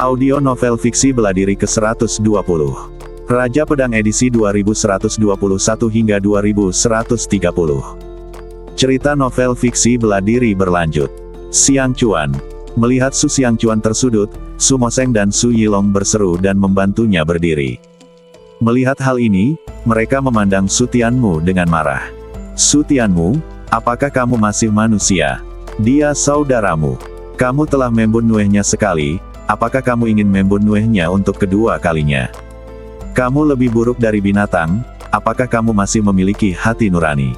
Audio novel fiksi bela diri ke-120. Raja Pedang edisi 2121 hingga 2130. Cerita novel fiksi bela diri berlanjut. Xiang Chuan. Melihat Su Xiang Chuan tersudut, Su Moseng dan Su Yilong berseru dan membantunya berdiri. Melihat hal ini, mereka memandang Su Tianmu dengan marah. Su Tianmu, apakah kamu masih manusia? Dia saudaramu. Kamu telah membunuhnya sekali. Apakah kamu ingin membunuhnya untuk kedua kalinya? Kamu lebih buruk dari binatang, apakah kamu masih memiliki hati nurani?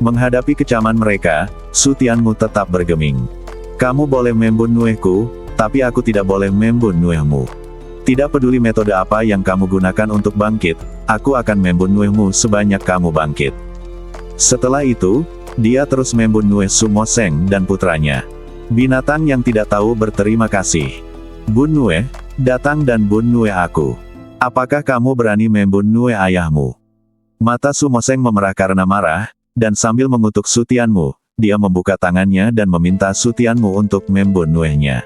Menghadapi kecaman mereka, Su Tianmu tetap bergeming. Kamu boleh membunuhku, tapi aku tidak boleh membunuhmu. Tidak peduli metode apa yang kamu gunakan untuk bangkit, aku akan membunuhmu sebanyak kamu bangkit. Setelah itu, dia terus membunuh Su Moseng dan putranya. Binatang yang tidak tahu berterima kasih. Bunuh, datang dan bunuh aku. Apakah kamu berani membunuh ayahmu? Mata Su Moseng memerah karena marah, dan sambil mengutuk Su Tianmu, dia membuka tangannya dan meminta Su Tianmu untuk membunuhnya.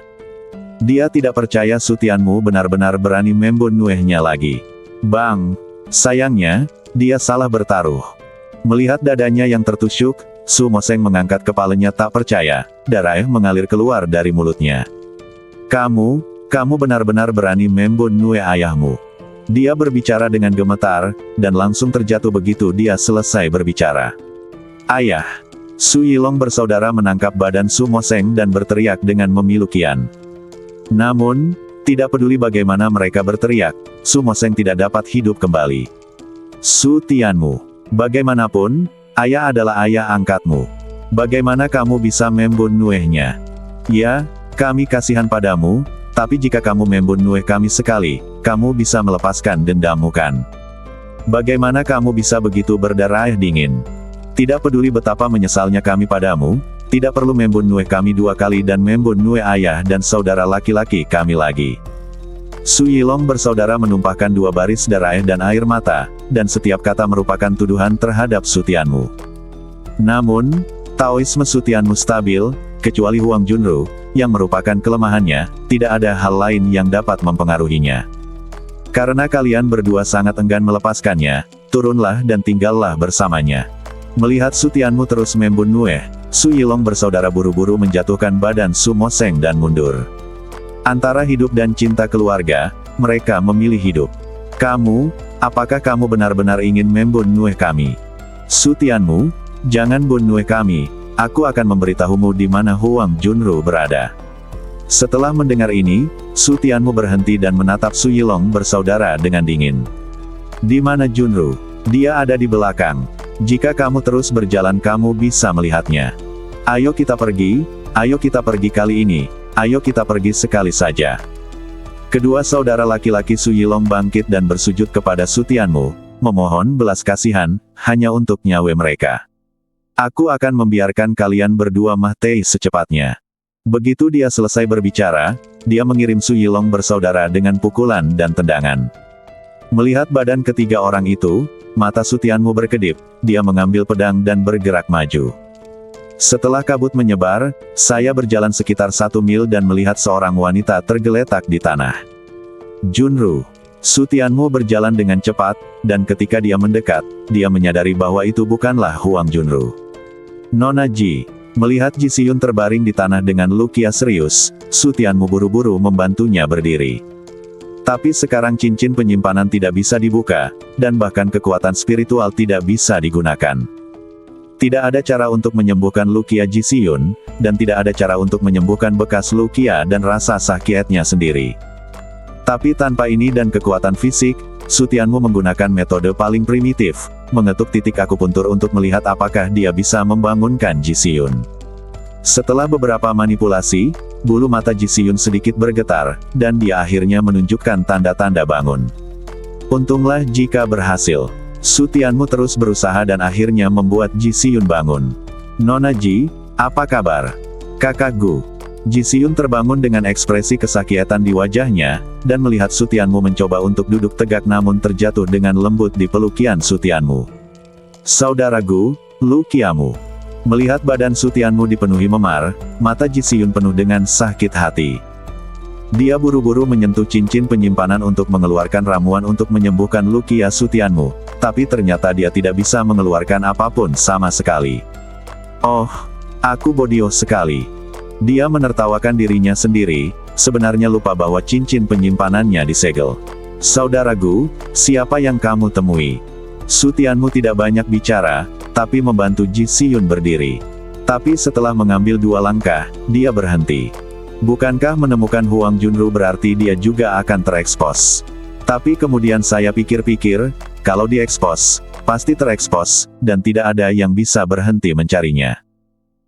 Dia tidak percaya Su Tianmu benar-benar berani membunuhnya lagi. Bang! Sayangnya, dia salah bertaruh. Melihat dadanya yang tertusuk, Su Moseng mengangkat kepalanya tak percaya, darah mengalir keluar dari mulutnya. Kamu benar-benar berani membunuh ayahmu. Dia berbicara dengan gemetar, dan langsung terjatuh begitu dia selesai berbicara. Ayah! Su Yilong bersaudara menangkap badan Su Moseng dan berteriak dengan memilukian. Namun, tidak peduli bagaimana mereka berteriak, Su Moseng tidak dapat hidup kembali. Su Tianmu, bagaimanapun, ayah adalah ayah angkatmu. Bagaimana kamu bisa membunuhnya? Ya, kami kasihan padamu, tapi jika kamu membunuh kami sekali, kamu bisa melepaskan dendammu kan? Bagaimana kamu bisa begitu berdarah dingin? Tidak peduli betapa menyesalnya kami padamu, tidak perlu membunuh kami dua kali dan membunuh ayah dan saudara laki-laki kami lagi. Su Yilong bersaudara menumpahkan dua baris darah dan air mata, dan setiap kata merupakan tuduhan terhadap Su Tianmu. Namun, Taoisme Su Tianmu stabil, kecuali Huang Junru, yang merupakan kelemahannya, tidak ada hal lain yang dapat mempengaruhinya. Karena kalian berdua sangat enggan melepaskannya, turunlah dan tinggallah bersamanya. Melihat Su Tianmu terus membunuh, Su Yilong bersaudara buru-buru menjatuhkan badan Su Moseng dan mundur. Antara hidup dan cinta keluarga, mereka memilih hidup. Kamu, apakah kamu benar-benar ingin membunuh kami? Su Tianmu, jangan bunuh kami. Aku akan memberitahumu di mana Huang Junru berada. Setelah mendengar ini, Su Tianmu berhenti dan menatap Su Yilong bersaudara dengan dingin. Di mana Junru? Dia ada di belakang. Jika kamu terus berjalan kamu bisa melihatnya. Ayo kita pergi kali ini, ayo kita pergi sekali saja. Kedua saudara laki-laki Su Yilong bangkit dan bersujud kepada Su Tianmu, memohon belas kasihan, hanya untuk nyawa mereka. Aku akan membiarkan kalian berdua mati secepatnya. Begitu dia selesai berbicara, dia mengirim Su Yilong bersaudara dengan pukulan dan tendangan. Melihat badan ketiga orang itu, mata Su Tianmu berkedip, dia mengambil pedang dan bergerak maju. Setelah kabut menyebar, saya berjalan sekitar 1 mil dan melihat seorang wanita tergeletak di tanah. Junru. Su Tianmu berjalan dengan cepat, dan ketika dia mendekat, dia menyadari bahwa itu bukanlah Huang Junru. Nona Ji. Melihat Ji Xiyun terbaring di tanah dengan luka serius, Su Tianmu buru-buru membantunya berdiri. Tapi sekarang cincin penyimpanan tidak bisa dibuka, dan bahkan kekuatan spiritual tidak bisa digunakan. Tidak ada cara untuk menyembuhkan luka Ji Xiyun, dan tidak ada cara untuk menyembuhkan bekas luka dan rasa sakitnya sendiri. Tapi tanpa ini dan kekuatan fisik, Su Tianmu menggunakan metode paling primitif, mengetuk titik akupuntur untuk melihat apakah dia bisa membangunkan Ji Xiyun. Setelah beberapa manipulasi, bulu mata Ji Xiyun sedikit bergetar, dan dia akhirnya menunjukkan tanda-tanda bangun. Untunglah jika berhasil. Su Tianmu terus berusaha dan akhirnya membuat Ji Xiyun bangun. Nona Ji, apa kabar? Kakak Gu. Ji Xiyun terbangun dengan ekspresi kesakitan di wajahnya, dan melihat Su Tianmu mencoba untuk duduk tegak namun terjatuh dengan lembut di pelukan Su Tianmu. Saudara Gu, lukiamu. Melihat badan Su Tianmu dipenuhi memar, mata Ji Xiyun penuh dengan sakit hati. Dia buru-buru menyentuh cincin penyimpanan untuk mengeluarkan ramuan untuk menyembuhkan luka Sutianmu, tapi ternyata dia tidak bisa mengeluarkan apapun sama sekali. Oh, aku bodoh sekali. Dia menertawakan dirinya sendiri, sebenarnya lupa bahwa cincin penyimpanannya disegel. Saudaraku, siapa yang kamu temui? Sutianmu tidak banyak bicara, tapi membantu Ji Siyun berdiri. Tapi setelah mengambil 2 langkah, dia berhenti. Bukankah menemukan Huang Junru berarti dia juga akan terekspos? Tapi kemudian saya pikir-pikir, kalau diekspos, pasti terekspos, dan tidak ada yang bisa berhenti mencarinya.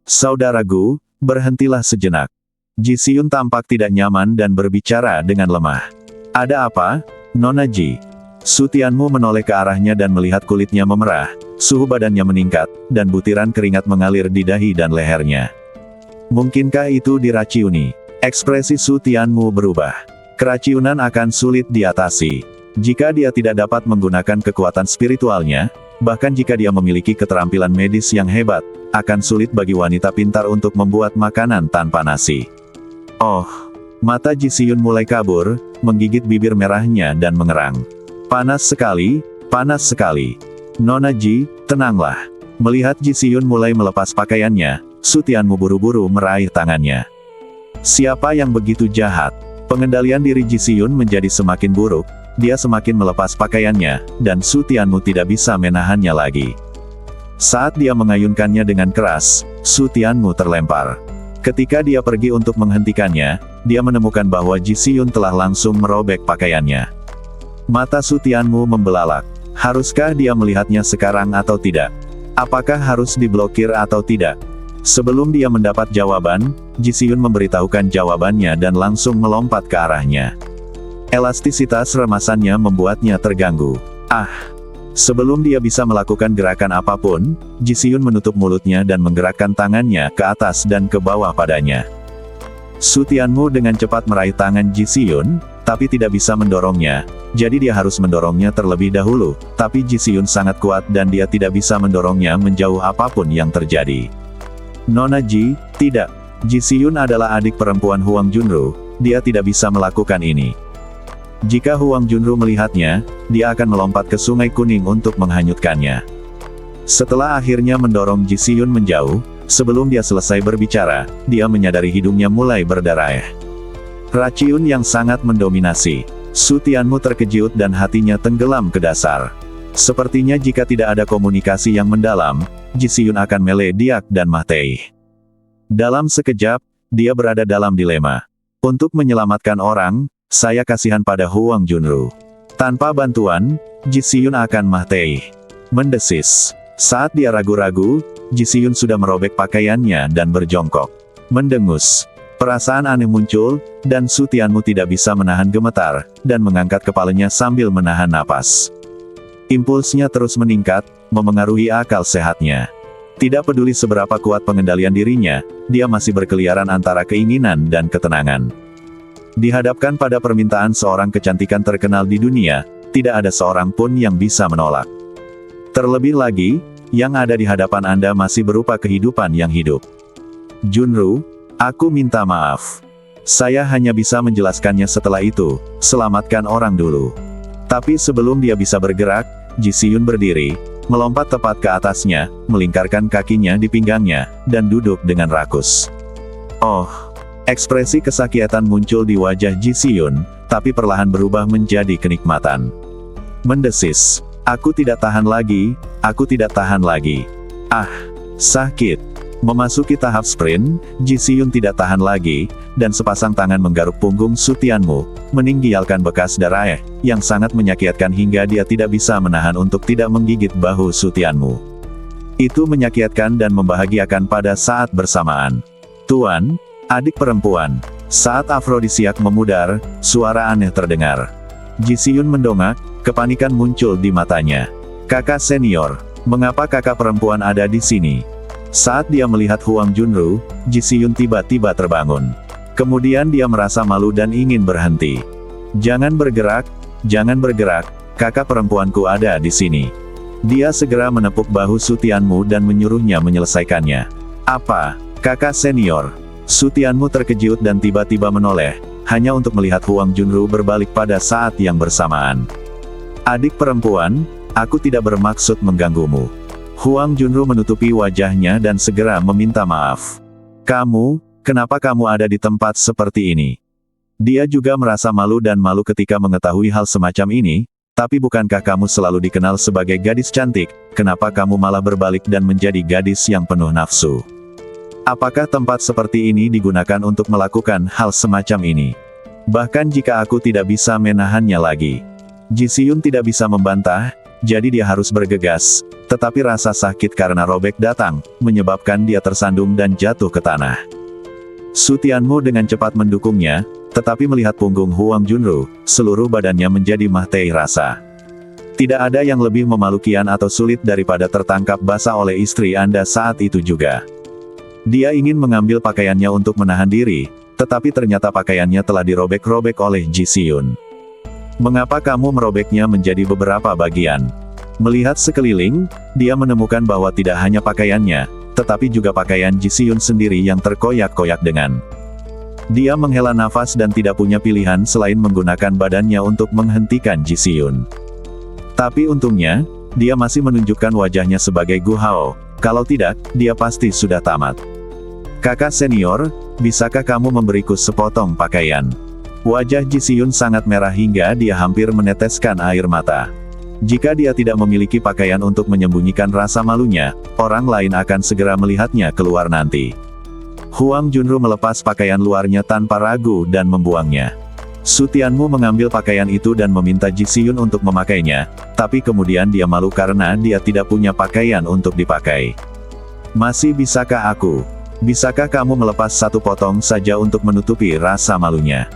Saudaraku, berhentilah sejenak. Ji Siyun tampak tidak nyaman dan berbicara dengan lemah. Ada apa, Nona Ji? Sutianmu menoleh ke arahnya dan melihat kulitnya memerah, suhu badannya meningkat, dan butiran keringat mengalir di dahi dan lehernya. Mungkinkah itu diraciuni? Ekspresi Sutianmu berubah. Keracunan akan sulit diatasi. Jika dia tidak dapat menggunakan kekuatan spiritualnya, bahkan jika dia memiliki keterampilan medis yang hebat, akan sulit bagi wanita pintar untuk membuat makanan tanpa nasi. Oh, mata Ji Siyun mulai kabur, menggigit bibir merahnya dan mengerang. Panas sekali, panas sekali. Nona Ji, tenanglah. Melihat Ji Siyun mulai melepas pakaiannya, Sutianmu buru-buru meraih tangannya. Siapa yang begitu jahat? Pengendalian diri Ji Siyun menjadi semakin buruk, dia semakin melepas pakaiannya, dan Sutianmu tidak bisa menahannya lagi. Saat dia mengayunkannya dengan keras, Sutianmu terlempar. Ketika dia pergi untuk menghentikannya, dia menemukan bahwa Ji Siyun telah langsung merobek pakaiannya. Mata Sutianmu membelalak. Haruskah dia melihatnya sekarang atau tidak? Apakah harus diblokir atau tidak? Sebelum dia mendapat jawaban, Ji Siyun memberitahukan jawabannya dan langsung melompat ke arahnya. Elastisitas remasannya membuatnya terganggu. Ah! Sebelum dia bisa melakukan gerakan apapun, Ji Siyun menutup mulutnya dan menggerakkan tangannya ke atas dan ke bawah padanya. Sutianmu dengan cepat meraih tangan Ji Siyun, tapi tidak bisa mendorongnya, jadi dia harus mendorongnya terlebih dahulu, tapi Ji Siyun sangat kuat dan dia tidak bisa mendorongnya menjauh apapun yang terjadi. Nona Ji, tidak. Ji Siyun adalah adik perempuan Huang Junru, dia tidak bisa melakukan ini. Jika Huang Junru melihatnya, dia akan melompat ke Sungai Kuning untuk menghanyutkannya. Setelah akhirnya mendorong Ji Siyun menjauh, sebelum dia selesai berbicara, dia menyadari hidungnya mulai berdarah. Racun yang sangat mendominasi. Sutianmu terkejut dan hatinya tenggelam ke dasar. Sepertinya jika tidak ada komunikasi yang mendalam, Ji Siyun akan meledak dan mati. Dalam sekejap, dia berada dalam dilema. Untuk menyelamatkan orang, saya kasihan pada Huang Junru. Tanpa bantuan, Ji Siyun akan mati. Mendesis. Saat dia ragu-ragu, Ji Siyun sudah merobek pakaiannya dan berjongkok. Mendengus. Perasaan aneh muncul, dan Sutianmu tidak bisa menahan gemetar, dan mengangkat kepalanya sambil menahan napas. Impulsnya terus meningkat, memengaruhi akal sehatnya. Tidak peduli seberapa kuat pengendalian dirinya, dia masih berkeliaran antara keinginan dan ketenangan. Dihadapkan pada permintaan seorang kecantikan terkenal di dunia, tidak ada seorang pun yang bisa menolak. Terlebih lagi, yang ada di hadapan Anda masih berupa kehidupan yang hidup. Junru, aku minta maaf. Saya hanya bisa menjelaskannya setelah itu, selamatkan orang dulu. Tapi sebelum dia bisa bergerak, Ji Siyun berdiri, melompat tepat ke atasnya, melingkarkan kakinya di pinggangnya, dan duduk dengan rakus. Oh! Ekspresi kesakitan muncul di wajah Ji Siyun, tapi perlahan berubah menjadi kenikmatan. Mendesis. Aku tidak tahan lagi, aku tidak tahan lagi. Ah! Sakit. Memasuki tahap sprint, Ji Siyun tidak tahan lagi, dan sepasang tangan menggaruk punggung Sutianmu, meninggalkan bekas darah yang sangat menyakitkan hingga dia tidak bisa menahan untuk tidak menggigit bahu Sutianmu. Itu menyakitkan dan membahagiakan pada saat bersamaan. Tuan, adik perempuan. Saat afrodisiak memudar, suara aneh terdengar. Ji Siyun mendongak, kepanikan muncul di matanya. Kakak senior, mengapa kakak perempuan ada di sini? Saat dia melihat Huang Junru, Ji Siyun tiba-tiba terbangun. Kemudian dia merasa malu dan ingin berhenti. Jangan bergerak, kakak perempuanku ada di sini. Dia segera menepuk bahu Sutianmu dan menyuruhnya menyelesaikannya. Apa, kakak senior? Sutianmu terkejut dan tiba-tiba menoleh, hanya untuk melihat Huang Junru berbalik pada saat yang bersamaan. Adik perempuan, aku tidak bermaksud mengganggumu. Huang Junru menutupi wajahnya dan segera meminta maaf. Kenapa kamu ada di tempat seperti ini? Dia juga merasa malu dan malu ketika mengetahui hal semacam ini, tapi bukankah kamu selalu dikenal sebagai gadis cantik, kenapa kamu malah berbalik dan menjadi gadis yang penuh nafsu? Apakah tempat seperti ini digunakan untuk melakukan hal semacam ini? Bahkan jika aku tidak bisa menahannya lagi. Ji Siyun tidak bisa membantah, jadi dia harus bergegas, tetapi rasa sakit karena robek datang, menyebabkan dia tersandung dan jatuh ke tanah. Su Tianmu dengan cepat mendukungnya, tetapi melihat punggung Huang Junru, seluruh badannya menjadi mahtei rasa. Tidak ada yang lebih memalukan atau sulit daripada tertangkap basah oleh istri Anda saat itu juga. Dia ingin mengambil pakaiannya untuk menahan diri, tetapi ternyata pakaiannya telah dirobek-robek oleh Ji Siyun. Mengapa kamu merobeknya menjadi beberapa bagian? Melihat sekeliling, dia menemukan bahwa tidak hanya pakaiannya, tetapi juga pakaian Ji Siyun sendiri yang terkoyak-koyak dengan. Dia menghela nafas dan tidak punya pilihan selain menggunakan badannya untuk menghentikan Ji Siyun. Tapi untungnya, dia masih menunjukkan wajahnya sebagai Gu Hao, kalau tidak, dia pasti sudah tamat. Kakak senior, bisakah kamu memberiku sepotong pakaian? Wajah Ji Siyun sangat merah hingga dia hampir meneteskan air mata. Jika dia tidak memiliki pakaian untuk menyembunyikan rasa malunya, orang lain akan segera melihatnya keluar nanti. Huang Junru melepas pakaian luarnya tanpa ragu dan membuangnya. Su Tianmu mengambil pakaian itu dan meminta Ji Siyun untuk memakainya, tapi kemudian dia malu karena dia tidak punya pakaian untuk dipakai. Masih bisakah aku? Bisakah kamu melepas satu potong saja untuk menutupi rasa malunya?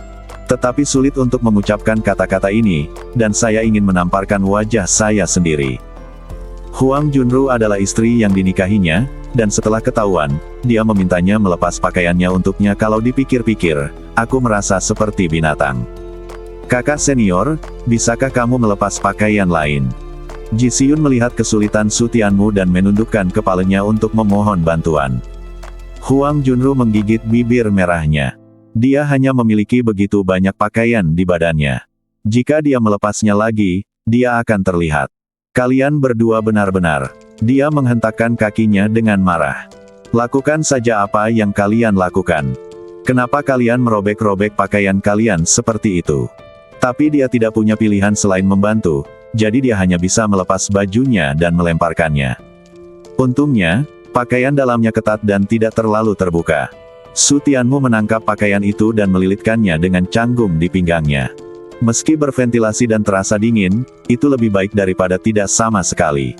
Tetapi sulit untuk mengucapkan kata-kata ini, dan saya ingin menamparkan wajah saya sendiri. Huang Junru adalah istri yang dinikahinya, dan setelah ketahuan, dia memintanya melepas pakaiannya untuknya. Kalau dipikir-pikir, aku merasa seperti binatang. Kakak senior, bisakah kamu melepas pakaian lain? Ji Siyun melihat kesulitan Su Tianmu dan menundukkan kepalanya untuk memohon bantuan. Huang Junru menggigit bibir merahnya. Dia hanya memiliki begitu banyak pakaian di badannya. Jika dia melepasnya lagi, dia akan terlihat. Kalian berdua benar-benar. Dia menghentakkan kakinya dengan marah. Lakukan saja apa yang kalian lakukan. Kenapa kalian merobek-robek pakaian kalian seperti itu? Tapi dia tidak punya pilihan selain membantu, jadi dia hanya bisa melepas bajunya dan melemparkannya. Untungnya, pakaian dalamnya ketat dan tidak terlalu terbuka. Su Tianmu menangkap pakaian itu dan melilitkannya dengan canggung di pinggangnya. Meski berventilasi dan terasa dingin, itu lebih baik daripada tidak sama sekali.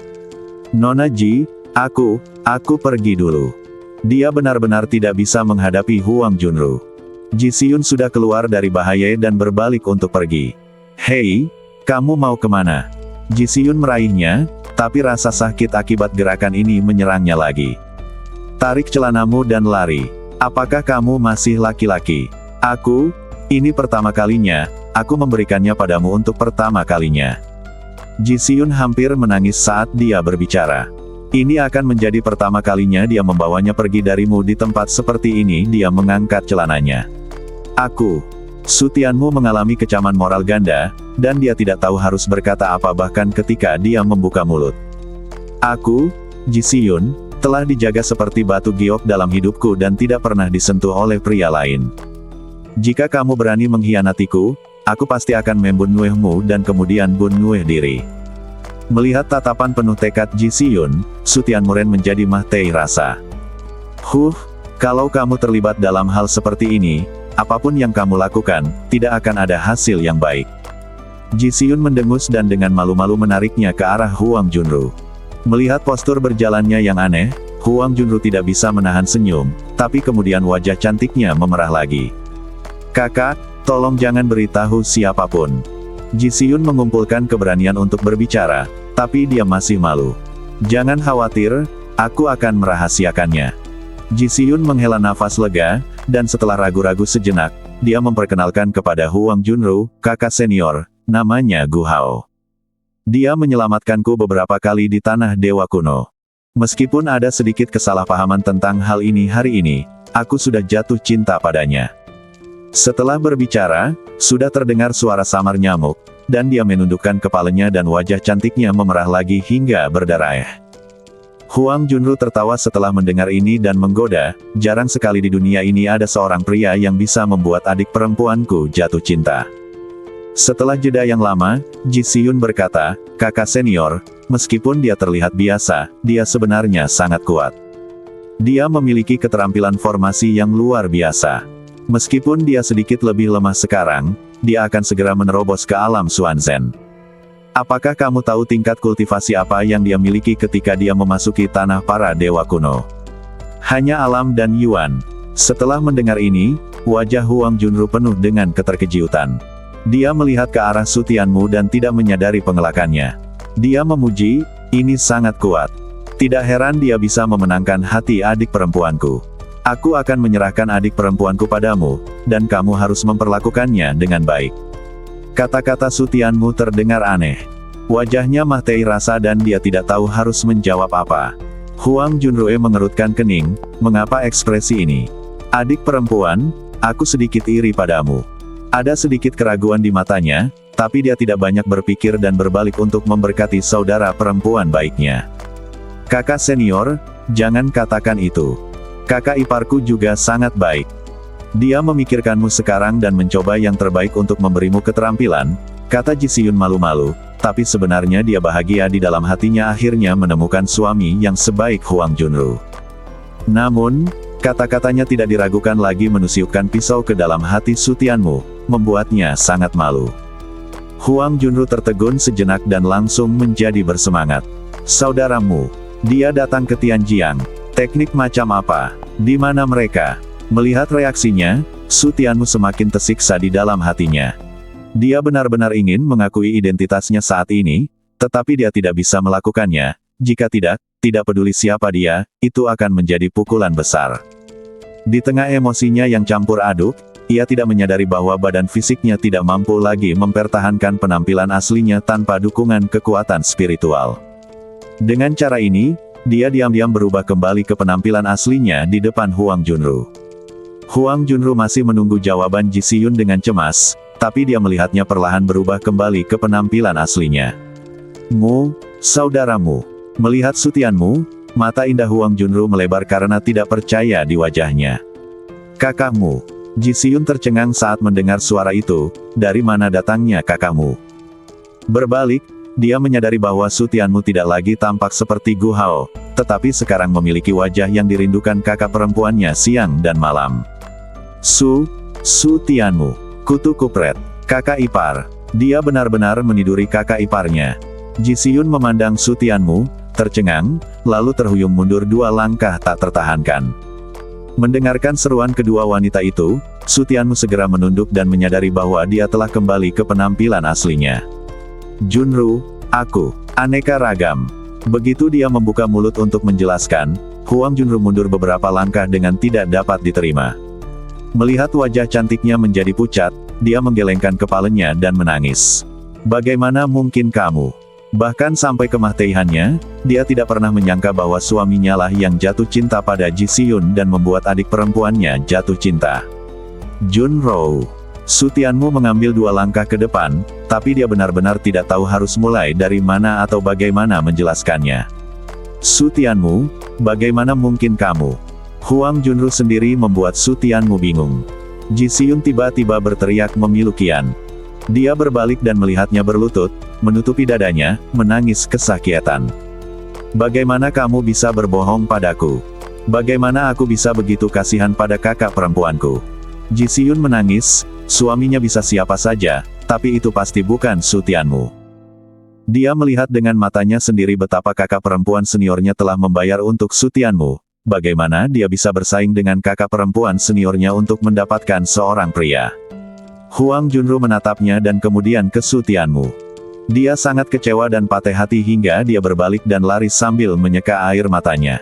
Nona Ji, aku pergi dulu. Dia benar-benar tidak bisa menghadapi Huang Junru. Ji Siyun sudah keluar dari bahaya dan berbalik untuk pergi. Hei, kamu mau kemana? Ji Siyun meraihnya, tapi rasa sakit akibat gerakan ini menyerangnya lagi. Tarik celanamu dan lari. Apakah kamu masih laki-laki? Ini pertama kalinya, aku memberikannya padamu untuk pertama kalinya. Ji Siyun hampir menangis saat dia berbicara. Ini akan menjadi pertama kalinya dia membawanya pergi darimu di tempat seperti ini. Dia mengangkat celananya. Su Tianmu mengalami kecaman moral ganda, dan dia tidak tahu harus berkata apa bahkan ketika dia membuka mulut. Ji Siyun, telah dijaga seperti batu giok dalam hidupku dan tidak pernah disentuh oleh pria lain. Jika kamu berani mengkhianatiku, aku pasti akan membunuhmu dan kemudian bunuh diri. Melihat tatapan penuh tekad Ji Siyun, Su Tianmuren menjadi mahtei rasa. Kalau kamu terlibat dalam hal seperti ini, apapun yang kamu lakukan, tidak akan ada hasil yang baik. Ji Siyun mendengus dan dengan malu-malu menariknya ke arah Huang Junru. Melihat postur berjalannya yang aneh, Huang Junru tidak bisa menahan senyum, tapi kemudian wajah cantiknya memerah lagi. Kakak, tolong jangan beritahu siapapun. Ji Siyun mengumpulkan keberanian untuk berbicara, tapi dia masih malu. Jangan khawatir, aku akan merahasiakannya. Ji Siyun menghela nafas lega, dan setelah ragu-ragu sejenak, dia memperkenalkan kepada Huang Junru, kakak senior, namanya Gu Hao. Dia menyelamatkanku beberapa kali di tanah dewa kuno. Meskipun ada sedikit kesalahpahaman tentang hal ini hari ini, aku sudah jatuh cinta padanya. Setelah berbicara, sudah terdengar suara samar nyamuk, dan dia menundukkan kepalanya dan wajah cantiknya memerah lagi hingga berdarah. Huang Junru tertawa setelah mendengar ini dan menggoda, jarang sekali di dunia ini ada seorang pria yang bisa membuat adik perempuanku jatuh cinta. Setelah jeda yang lama, Ji Siyun berkata, kakak senior, meskipun dia terlihat biasa, dia sebenarnya sangat kuat. Dia memiliki keterampilan formasi yang luar biasa. Meskipun dia sedikit lebih lemah sekarang, dia akan segera menerobos ke alam Xuanzhen. Apakah kamu tahu tingkat kultivasi apa yang dia miliki ketika dia memasuki tanah para dewa kuno? Hanya alam dan Yuan. Setelah mendengar ini, wajah Huang Junru penuh dengan keterkejutan. Dia melihat ke arah Su Tianmu dan tidak menyadari pengelakannya. Dia memuji, ini sangat kuat. Tidak heran dia bisa memenangkan hati adik perempuanku. Aku akan menyerahkan adik perempuanku padamu, dan kamu harus memperlakukannya dengan baik. Kata-kata Su Tianmu terdengar aneh. Wajahnya Mahtei rasa dan dia tidak tahu harus menjawab apa. Huang Junrue mengerutkan kening, mengapa ekspresi ini? Adik perempuan, aku sedikit iri padamu. Ada sedikit keraguan di matanya, tapi dia tidak banyak berpikir dan berbalik untuk memberkati saudara perempuan baiknya. Kakak senior, jangan katakan itu. Kakak iparku juga sangat baik. Dia memikirkanmu sekarang dan mencoba yang terbaik untuk memberimu keterampilan, kata Ji Siyun malu-malu, tapi sebenarnya dia bahagia di dalam hatinya akhirnya menemukan suami yang sebaik Huang Junru. Namun, kata-katanya tidak diragukan lagi menusukkan pisau ke dalam hati Su Tianmu, membuatnya sangat malu. Huang Junru tertegun sejenak dan langsung menjadi bersemangat. Saudaramu, dia datang ke Tianjiang. Teknik macam apa? Di mana mereka? Melihat reaksinya, Su Tianmu semakin tersiksa di dalam hatinya. Dia benar-benar ingin mengakui identitasnya saat ini, tetapi dia tidak bisa melakukannya. Jika tidak peduli siapa dia, itu akan menjadi pukulan besar. Di tengah emosinya yang campur aduk, ia tidak menyadari bahwa badan fisiknya tidak mampu lagi mempertahankan penampilan aslinya tanpa dukungan kekuatan spiritual. Dengan cara ini, dia diam-diam berubah kembali ke penampilan aslinya di depan Huang Junru. Huang Junru masih menunggu jawaban Ji Siyun dengan cemas, tapi dia melihatnya perlahan berubah kembali ke penampilan aslinya. Saudaramu. Melihat Su Tianmu, mata indah Huang Junru melebar karena tidak percaya di wajahnya. Kakakmu. Ji Siyun tercengang saat mendengar suara itu, dari mana datangnya kakakmu? Berbalik, dia menyadari bahwa Su Tianmu tidak lagi tampak seperti Gu Hao, tetapi sekarang memiliki wajah yang dirindukan kakak perempuannya siang dan malam. Su Tianmu. Kutu kupret. Kakak ipar. Dia benar-benar meniduri kakak iparnya. Ji Siyun memandang Su Tianmu, tercengang, lalu terhuyung mundur 2 langkah tak tertahankan. Mendengarkan seruan kedua wanita itu, Su Tianmu segera menunduk dan menyadari bahwa dia telah kembali ke penampilan aslinya. Junru, aku, aneka ragam. Begitu dia membuka mulut untuk menjelaskan, Huang Junru mundur beberapa langkah dengan tidak dapat diterima. Melihat wajah cantiknya menjadi pucat, dia menggelengkan kepalanya dan menangis. Bagaimana mungkin kamu? Bahkan sampai kemahtihannya, dia tidak pernah menyangka bahwa suaminya lah yang jatuh cinta pada Ji Siyun dan membuat adik perempuannya jatuh cinta. Junro. Su Tianmu mengambil 2 langkah ke depan, tapi dia benar-benar tidak tahu harus mulai dari mana atau bagaimana menjelaskannya. Su Tianmu, bagaimana mungkin kamu? Huang Junru sendiri membuat Su Tianmu bingung. Ji Siyun tiba-tiba berteriak memilu kian. Dia berbalik dan melihatnya berlutut, menutupi dadanya, menangis kesakitan. Bagaimana kamu bisa berbohong padaku? Bagaimana aku bisa begitu kasihan pada kakak perempuanku? Ji Siyun menangis, suaminya bisa siapa saja, tapi itu pasti bukan Su Tianmu. Dia melihat dengan matanya sendiri betapa kakak perempuan seniornya telah membayar untuk Su Tianmu. Bagaimana dia bisa bersaing dengan kakak perempuan seniornya untuk mendapatkan seorang pria? Huang Junru menatapnya dan kemudian ke Su Tianmu. Dia sangat kecewa dan patah hati hingga dia berbalik dan lari sambil menyeka air matanya.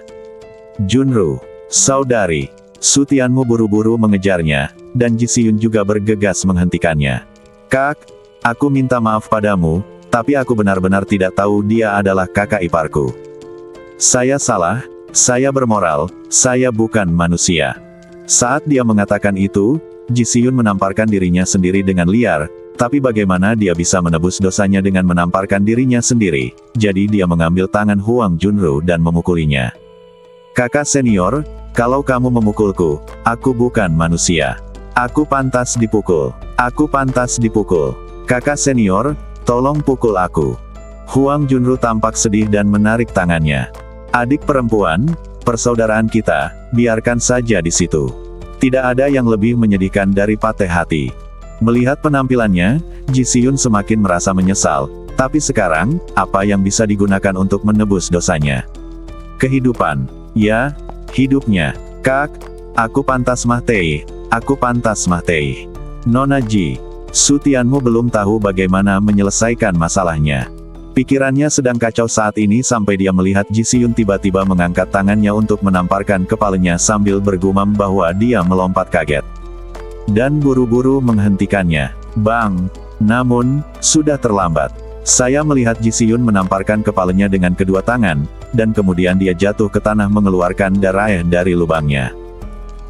Junru, saudari. Su Tianmu buru-buru mengejarnya, dan Ji Siyun juga bergegas menghentikannya. Kak, aku minta maaf padamu, tapi aku benar-benar tidak tahu dia adalah kakak iparku. Saya salah, saya bermoral, saya bukan manusia. Saat dia mengatakan itu, Ji Siyun menamparkan dirinya sendiri dengan liar, tapi bagaimana dia bisa menebus dosanya dengan menamparkan dirinya sendiri? Jadi dia mengambil tangan Huang Junru dan memukulinya. Kakak senior, kalau kamu memukulku, aku bukan manusia. Aku pantas dipukul. Aku pantas dipukul. Kakak senior, tolong pukul aku. Huang Junru tampak sedih dan menarik tangannya. Adik perempuan, persaudaraan kita, biarkan saja di situ. Tidak ada yang lebih menyedihkan dari patah hati. Melihat penampilannya, Ji Siyun semakin merasa menyesal, tapi sekarang, apa yang bisa digunakan untuk menebus dosanya? Kehidupan. Ya, hidupnya. Kak, aku pantas mati. Aku pantas mati. Nona Ji, Sutianmu belum tahu bagaimana menyelesaikan masalahnya. Pikirannya sedang kacau saat ini sampai dia melihat Ji Siyun tiba-tiba mengangkat tangannya untuk menamparkan kepalanya sambil bergumam bahwa dia melompat kaget. Dan buru-buru menghentikannya. Bang! Namun, sudah terlambat. Saya melihat Ji Siyun menamparkan kepalanya dengan kedua tangan, dan kemudian dia jatuh ke tanah mengeluarkan darah dari lubangnya.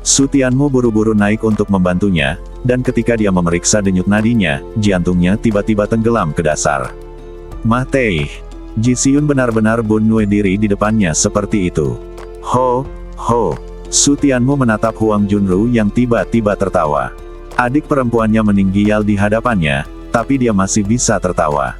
Sutianmu buru-buru naik untuk membantunya, dan ketika dia memeriksa denyut nadinya, jantungnya tiba-tiba tenggelam ke dasar. Mati! Ji Siyun benar-benar bunuh diri di depannya seperti itu. Ho! Ho! Sutianmu menatap Huang Junru yang tiba-tiba tertawa. Adik perempuannya meninggial di hadapannya, tapi dia masih bisa tertawa.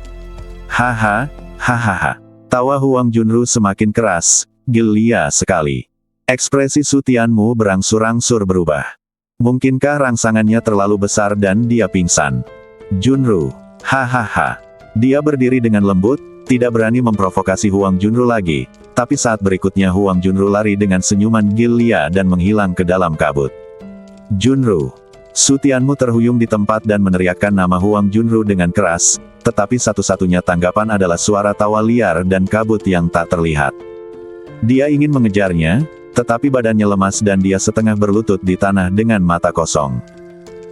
Haha, hahaha. Tawa Huang Junru semakin keras, gila sekali. Ekspresi Sutianmu berangsur-angsur berubah. Mungkinkah rangsangannya terlalu besar dan dia pingsan? Junru, hahaha. Dia berdiri dengan lembut, tidak berani memprovokasi Huang Junru lagi. Tapi saat berikutnya Huang Junru lari dengan senyuman gila dan menghilang ke dalam kabut. Junru. Sutianmu terhuyung di tempat dan meneriakkan nama Huang Junru dengan keras, tetapi satu-satunya tanggapan adalah suara tawa liar dan kabut yang tak terlihat. Dia ingin mengejarnya, tetapi badannya lemas dan dia setengah berlutut di tanah dengan mata kosong.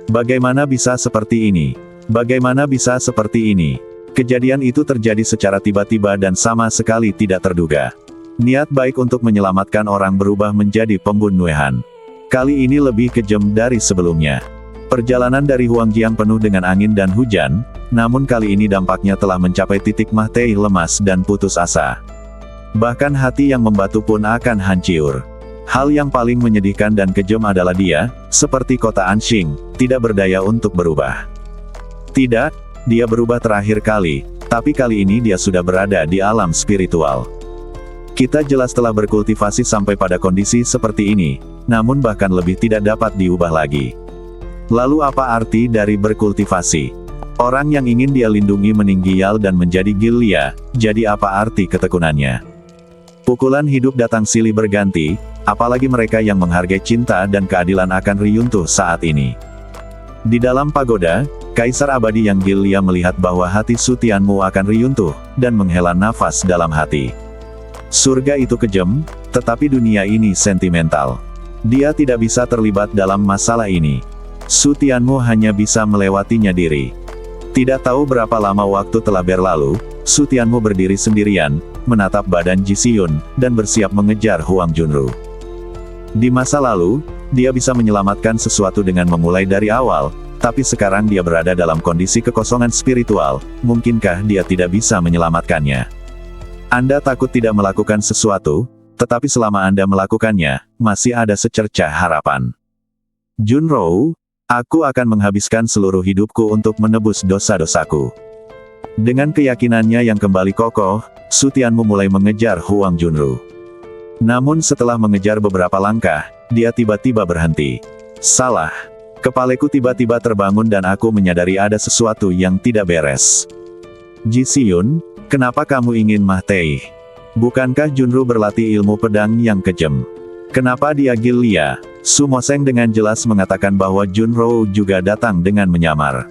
Bagaimana bisa seperti ini? Bagaimana bisa seperti ini? Kejadian itu terjadi secara tiba-tiba dan sama sekali tidak terduga. Niat baik untuk menyelamatkan orang berubah menjadi pembunuhan. Kali ini lebih kejam dari sebelumnya. Perjalanan dari Huangjiang penuh dengan angin dan hujan, namun kali ini dampaknya telah mencapai titik mati lemas dan putus asa. Bahkan hati yang membatu pun akan hancur. Hal yang paling menyedihkan dan kejam adalah dia, seperti kota Anxing, tidak berdaya untuk berubah. Tidak, dia berubah terakhir kali, tapi kali ini dia sudah berada di alam spiritual. Kita jelas telah berkultivasi sampai pada kondisi seperti ini, namun bahkan lebih tidak dapat diubah lagi. Lalu apa arti dari berkultivasi? Orang yang ingin dia lindungi meninggial dan menjadi gila, jadi apa arti ketekunannya? Pukulan hidup datang silih berganti, apalagi mereka yang menghargai cinta dan keadilan akan runtuh saat ini. Di dalam pagoda, Kaisar Abadi yang gila melihat bahwa hati Sutianmu akan runtuh, dan menghela nafas dalam hati. Surga itu kejam, tetapi dunia ini sentimental. Dia tidak bisa terlibat dalam masalah ini. Sutianmu hanya bisa melewatinya diri. Tidak tahu berapa lama waktu telah berlalu, Sutianmu berdiri sendirian, menatap badan Ji Siyun, dan bersiap mengejar Huang Junru. Di masa lalu, dia bisa menyelamatkan sesuatu dengan memulai dari awal, tapi sekarang dia berada dalam kondisi kekosongan spiritual, mungkinkah dia tidak bisa menyelamatkannya? Anda takut tidak melakukan sesuatu, tetapi selama Anda melakukannya, masih ada secercah harapan. Junro, aku akan menghabiskan seluruh hidupku untuk menebus dosa-dosaku. Dengan keyakinannya yang kembali kokoh, Sutianmu mulai mengejar Huang Junru. Namun setelah mengejar beberapa langkah, dia tiba-tiba berhenti. Salah. Kepalaku tiba-tiba terbangun dan aku menyadari ada sesuatu yang tidak beres. Ji Siyun, kenapa kamu ingin mati? Bukankah Junru berlatih ilmu pedang yang kejam? Kenapa dia gila? Su Moseng dengan jelas mengatakan bahwa Junro juga datang dengan menyamar.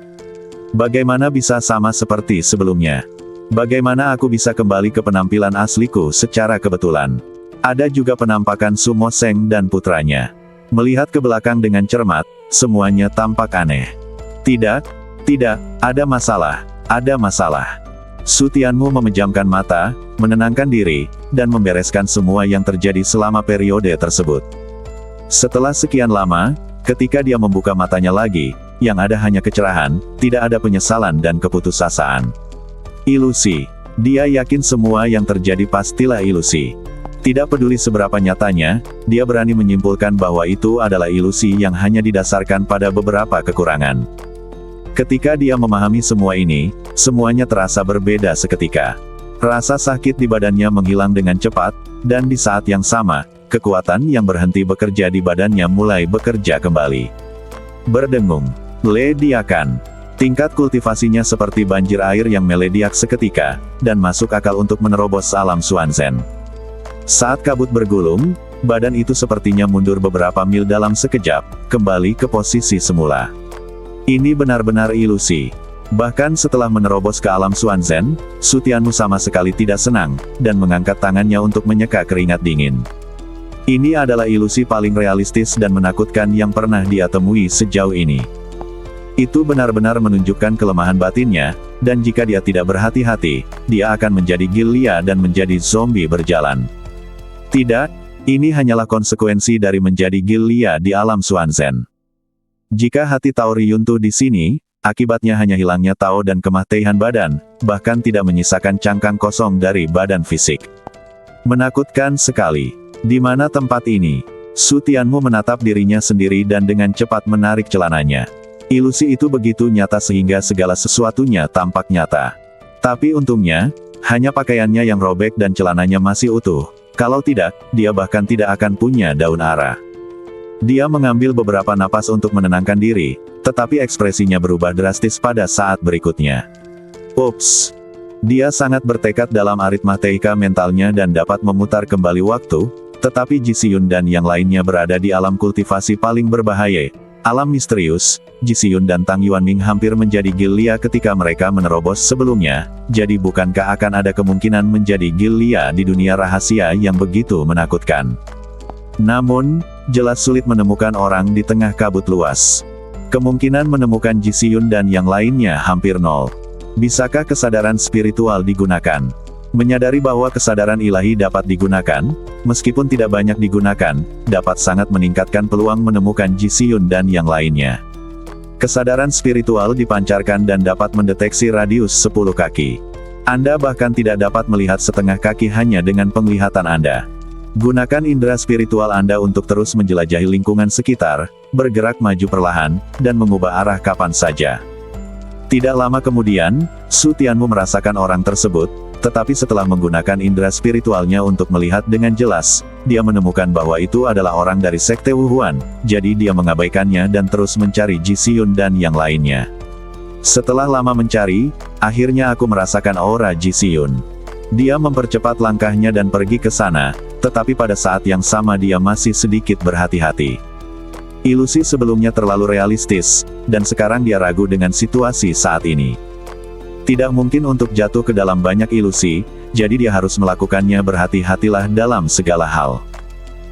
Bagaimana bisa sama seperti sebelumnya? Bagaimana aku bisa kembali ke penampilan asliku secara kebetulan? Ada juga penampakan Su Moseng dan putranya. Melihat ke belakang dengan cermat, semuanya tampak aneh. Tidak, ada masalah, ada masalah. Sutianmu memejamkan mata, menenangkan diri, dan membereskan semua yang terjadi selama periode tersebut. Setelah sekian lama, Ketika dia membuka matanya lagi, yang ada hanya kecerahan, tidak ada penyesalan dan keputusasaan. Ilusi. Dia yakin semua yang terjadi pastilah ilusi. Tidak peduli seberapa nyatanya, dia berani menyimpulkan bahwa itu adalah ilusi yang hanya didasarkan pada beberapa kekurangan. Ketika dia memahami semua ini, semuanya terasa berbeda seketika. Rasa sakit di badannya menghilang dengan cepat, dan di saat yang sama, kekuatan yang berhenti bekerja di badannya mulai bekerja kembali. Berdengung. Ledakan. Tingkat kultivasinya seperti banjir air yang melediak seketika, dan masuk akal untuk menerobos alam Xuanzhen. Saat kabut bergulung, badan itu sepertinya mundur beberapa mil dalam sekejap, kembali ke posisi semula. Ini benar-benar ilusi. Bahkan setelah menerobos ke alam Xuanzhen, Su Tianmu sama sekali tidak senang, dan mengangkat tangannya untuk menyeka keringat dingin. Ini adalah ilusi paling realistis dan menakutkan yang pernah dia temui sejauh ini. Itu benar-benar menunjukkan kelemahan batinnya, dan jika dia tidak berhati-hati, dia akan menjadi gila dan menjadi zombie berjalan. Tidak, ini hanyalah konsekuensi dari menjadi gila di alam Xuanzhen. Jika hati Tao runtuh di sini, akibatnya hanya hilangnya Tao dan kematian badan, bahkan tidak menyisakan cangkang kosong dari badan fisik. Menakutkan sekali. Di mana tempat ini? Su Tianmu menatap dirinya sendiri dan dengan cepat menarik celananya. Ilusi itu begitu nyata sehingga segala sesuatunya tampak nyata. Tapi untungnya, hanya pakaiannya yang robek dan celananya masih utuh. Kalau tidak, dia bahkan tidak akan punya daun ara. Dia mengambil beberapa napas untuk menenangkan diri, tetapi ekspresinya berubah drastis pada saat berikutnya. Ups! Dia sangat bertekad dalam aritmatika mentalnya dan dapat memutar kembali waktu, tetapi Ji Xiyun dan yang lainnya berada di alam kultivasi paling berbahaya, alam misterius. Ji Xiyun dan Tang Yuanming hampir menjadi gila ketika mereka menerobos sebelumnya, jadi bukankah akan ada kemungkinan menjadi gila di dunia rahasia yang begitu menakutkan? Namun, jelas sulit menemukan orang di tengah kabut luas. Kemungkinan menemukan Ji Xiyun dan yang lainnya hampir nol. Bisakah kesadaran spiritual digunakan? Menyadari bahwa kesadaran ilahi dapat digunakan, meskipun tidak banyak digunakan, dapat sangat meningkatkan peluang menemukan Ji Xiyun dan yang lainnya. Kesadaran spiritual dipancarkan dan dapat mendeteksi radius 10 kaki. Anda bahkan tidak dapat melihat setengah kaki hanya dengan penglihatan Anda. Gunakan indera spiritual Anda untuk terus menjelajahi lingkungan sekitar, bergerak maju perlahan, dan mengubah arah kapan saja. Tidak lama kemudian, Su Tianmu merasakan orang tersebut, tetapi setelah menggunakan indera spiritualnya untuk melihat dengan jelas, dia menemukan bahwa itu adalah orang dari Sekte Wuhuan, jadi dia mengabaikannya dan terus mencari Ji Xiyun dan yang lainnya. Setelah lama mencari, akhirnya aku merasakan aura Ji Xiyun. Dia mempercepat langkahnya dan pergi ke sana, tetapi pada saat yang sama dia masih sedikit berhati-hati. Ilusi sebelumnya terlalu realistis, dan sekarang dia ragu dengan situasi saat ini. Tidak mungkin untuk jatuh ke dalam banyak ilusi, jadi dia harus melakukannya berhati-hatilah dalam segala hal.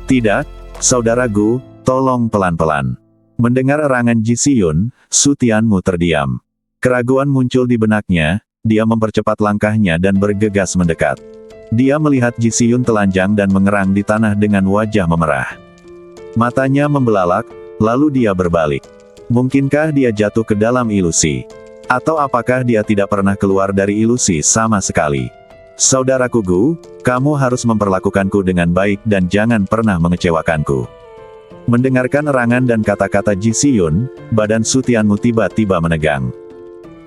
Tidak, saudaraku, tolong pelan-pelan. Mendengar erangan Ji Xiyun, Su Tianmu terdiam. Keraguan muncul di benaknya, dia mempercepat langkahnya dan bergegas mendekat. Dia melihat Ji Xiyun telanjang dan mengerang di tanah dengan wajah memerah. Matanya membelalak, lalu dia berbalik. Mungkinkah dia jatuh ke dalam ilusi? Atau apakah dia tidak pernah keluar dari ilusi sama sekali? Saudaraku Gu, kamu harus memperlakukanku dengan baik dan jangan pernah mengecewakanku. Mendengarkan erangan dan kata-kata Ji Xiyun, badan Su Tianmu tiba-tiba menegang.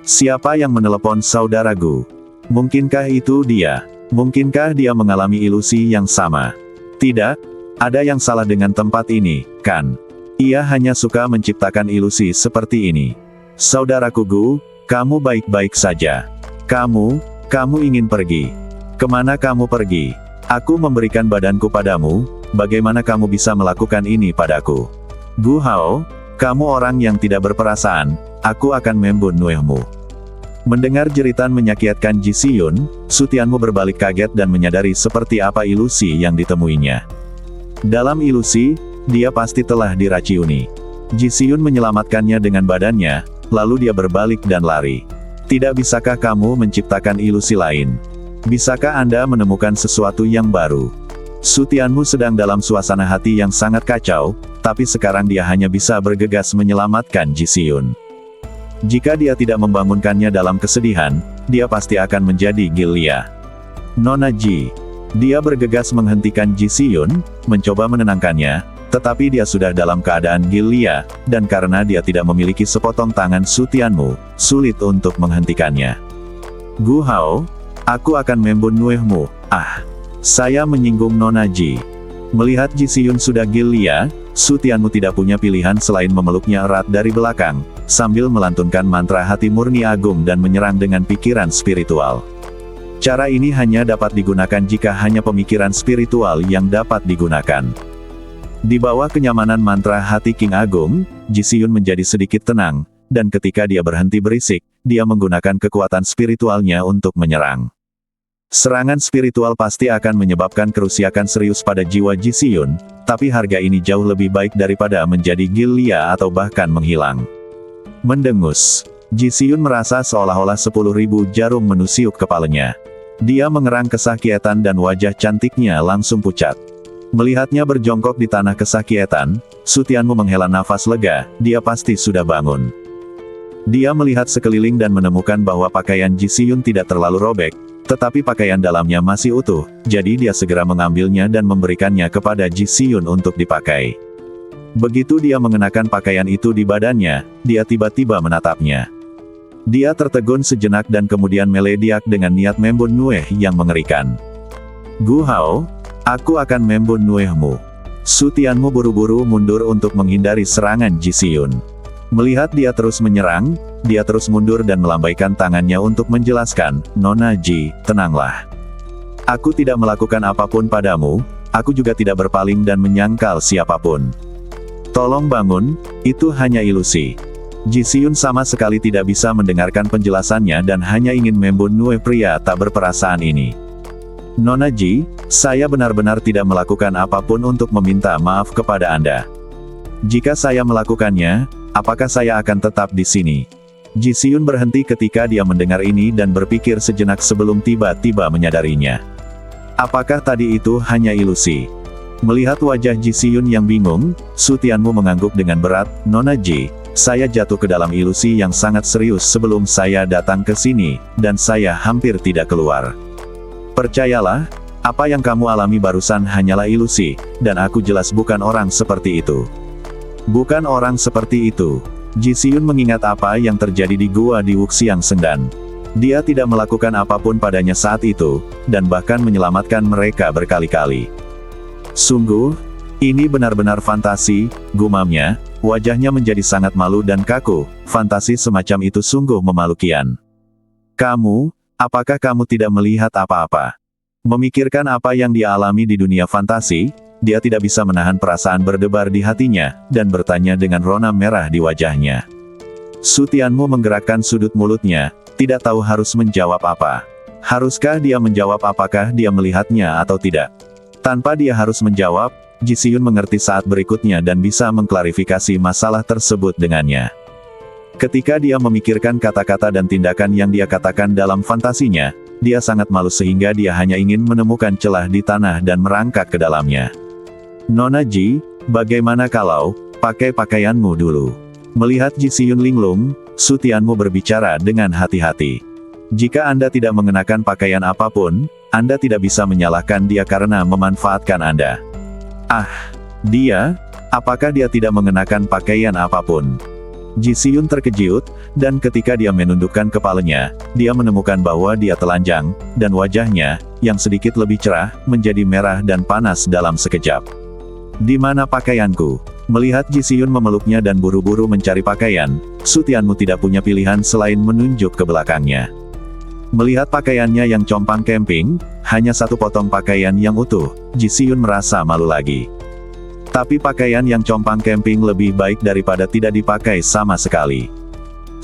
Siapa yang menelepon saudara Gu? Mungkinkah itu dia? Mungkinkah dia mengalami ilusi yang sama? Tidak, ada yang salah dengan tempat ini, kan? Ia hanya suka menciptakan ilusi seperti ini. Saudaraku Gu, kamu baik-baik saja. Kamu ingin pergi. Kemana kamu pergi? Aku memberikan badanku padamu, bagaimana kamu bisa melakukan ini padaku? Gu Hao, kamu orang yang tidak berperasaan, aku akan membunuhmu. Mendengar jeritan menyakitkan Ji Xiyun, Su Tianmu berbalik kaget dan menyadari seperti apa ilusi yang ditemuinya. Dalam ilusi, dia pasti telah diracuni. Ji Xiyun menyelamatkannya dengan badannya, lalu dia berbalik dan lari. Tidak bisakah kamu menciptakan ilusi lain? Bisakah Anda menemukan sesuatu yang baru? Su Tianmu sedang dalam suasana hati yang sangat kacau, tapi sekarang dia hanya bisa bergegas menyelamatkan Ji Xiyun. Jika dia tidak membangunkannya dalam kesedihan, dia pasti akan menjadi Gilia. Nona Ji. Dia bergegas menghentikan Ji Xiyun, mencoba menenangkannya, tetapi dia sudah dalam keadaan Gilia, dan karena dia tidak memiliki sepotong tangan Su Tianmu, sulit untuk menghentikannya. Gu Hao, aku akan membunuhmu. Saya menyinggung Nona Ji. Melihat Ji Xiyun sudah Gilia, Su Tianmu tidak punya pilihan selain memeluknya erat dari belakang, sambil melantunkan mantra hati murni agung dan menyerang dengan pikiran spiritual. Cara ini hanya dapat digunakan jika hanya pemikiran spiritual yang dapat digunakan. Di bawah kenyamanan mantra hati King Agung, Ji Xiyun menjadi sedikit tenang, dan ketika dia berhenti berisik, dia menggunakan kekuatan spiritualnya untuk menyerang. Serangan spiritual pasti akan menyebabkan kerusakan serius pada jiwa Ji Xiyun, tapi harga ini jauh lebih baik daripada menjadi Gilia atau bahkan menghilang. Mendengus. Ji Xiyun merasa seolah-olah 10.000 jarum menusuk kepalanya. Dia mengerang kesakitan dan wajah cantiknya langsung pucat. Melihatnya berjongkok di tanah kesakitan, Su Tianmu menghela nafas lega, dia pasti sudah bangun. Dia melihat sekeliling dan menemukan bahwa pakaian Ji Xiyun tidak terlalu robek, tetapi pakaian dalamnya masih utuh, jadi dia segera mengambilnya dan memberikannya kepada Ji Xiyun untuk dipakai. Begitu dia mengenakan pakaian itu di badannya, dia tiba-tiba menatapnya. Dia tertegun sejenak dan kemudian melediak dengan niat membunuh yang mengerikan. Gu Hao, aku akan membunuhmu. Su Tianmu buru-buru mundur untuk menghindari serangan Ji Xiyun. Melihat dia terus menyerang, dia terus mundur dan melambaikan tangannya untuk menjelaskan, Nona Ji, tenanglah. Aku tidak melakukan apapun padamu, aku juga tidak berpaling dan menyangkal siapapun. Tolong bangun, itu hanya ilusi. Ji Xiyun sama sekali tidak bisa mendengarkan penjelasannya dan hanya ingin membunuh pria tak berperasaan ini. Nona Ji, saya benar-benar tidak melakukan apapun untuk meminta maaf kepada Anda. Jika saya melakukannya, apakah saya akan tetap di sini? Ji Xiyun berhenti ketika dia mendengar ini dan berpikir sejenak sebelum tiba-tiba menyadarinya. Apakah tadi itu hanya ilusi? Melihat wajah Ji Xiyun yang bingung, Su Tianmu mengangguk dengan berat, Nona Ji, saya jatuh ke dalam ilusi yang sangat serius sebelum saya datang ke sini, dan saya hampir tidak keluar. Percayalah, apa yang kamu alami barusan hanyalah ilusi, dan aku jelas bukan orang seperti itu. Bukan orang seperti itu. Ji Xiyun mengingat apa yang terjadi di gua di Wuxiang Sengdan. Dia tidak melakukan apapun padanya saat itu, dan bahkan menyelamatkan mereka berkali-kali. Sungguh, ini benar-benar fantasi, gumamnya, wajahnya menjadi sangat malu dan kaku, fantasi semacam itu sungguh memalukan. Kamu, apakah kamu tidak melihat apa-apa? Memikirkan apa yang dia alami di dunia fantasi, dia tidak bisa menahan perasaan berdebar di hatinya, dan bertanya dengan rona merah di wajahnya. Su Tianmu menggerakkan sudut mulutnya, tidak tahu harus menjawab apa. Haruskah dia menjawab apakah dia melihatnya atau tidak? Tanpa dia harus menjawab, Ji Xiyun mengerti saat berikutnya dan bisa mengklarifikasi masalah tersebut dengannya. Ketika dia memikirkan kata-kata dan tindakan yang dia katakan dalam fantasinya, dia sangat malu sehingga dia hanya ingin menemukan celah di tanah dan merangkak ke dalamnya. Nona Ji, bagaimana kalau pakai pakaianmu dulu? Melihat Ji Xiyun linglung, Su Tianmu berbicara dengan hati-hati. Jika Anda tidak mengenakan pakaian apapun, Anda tidak bisa menyalahkan dia karena memanfaatkan Anda. Dia? Apakah dia tidak mengenakan pakaian apapun? Ji Xiyun terkejut, dan ketika dia menundukkan kepalanya, dia menemukan bahwa dia telanjang, dan wajahnya, yang sedikit lebih cerah, menjadi merah dan panas dalam sekejap. Di mana pakaianku? Melihat Ji Xiyun memeluknya dan buru-buru mencari pakaian, Su Tianmu tidak punya pilihan selain menunjuk ke belakangnya. Melihat pakaiannya yang compang camping, hanya satu potong pakaian yang utuh, Ji Xiyun merasa malu lagi. Tapi pakaian yang compang camping lebih baik daripada tidak dipakai sama sekali.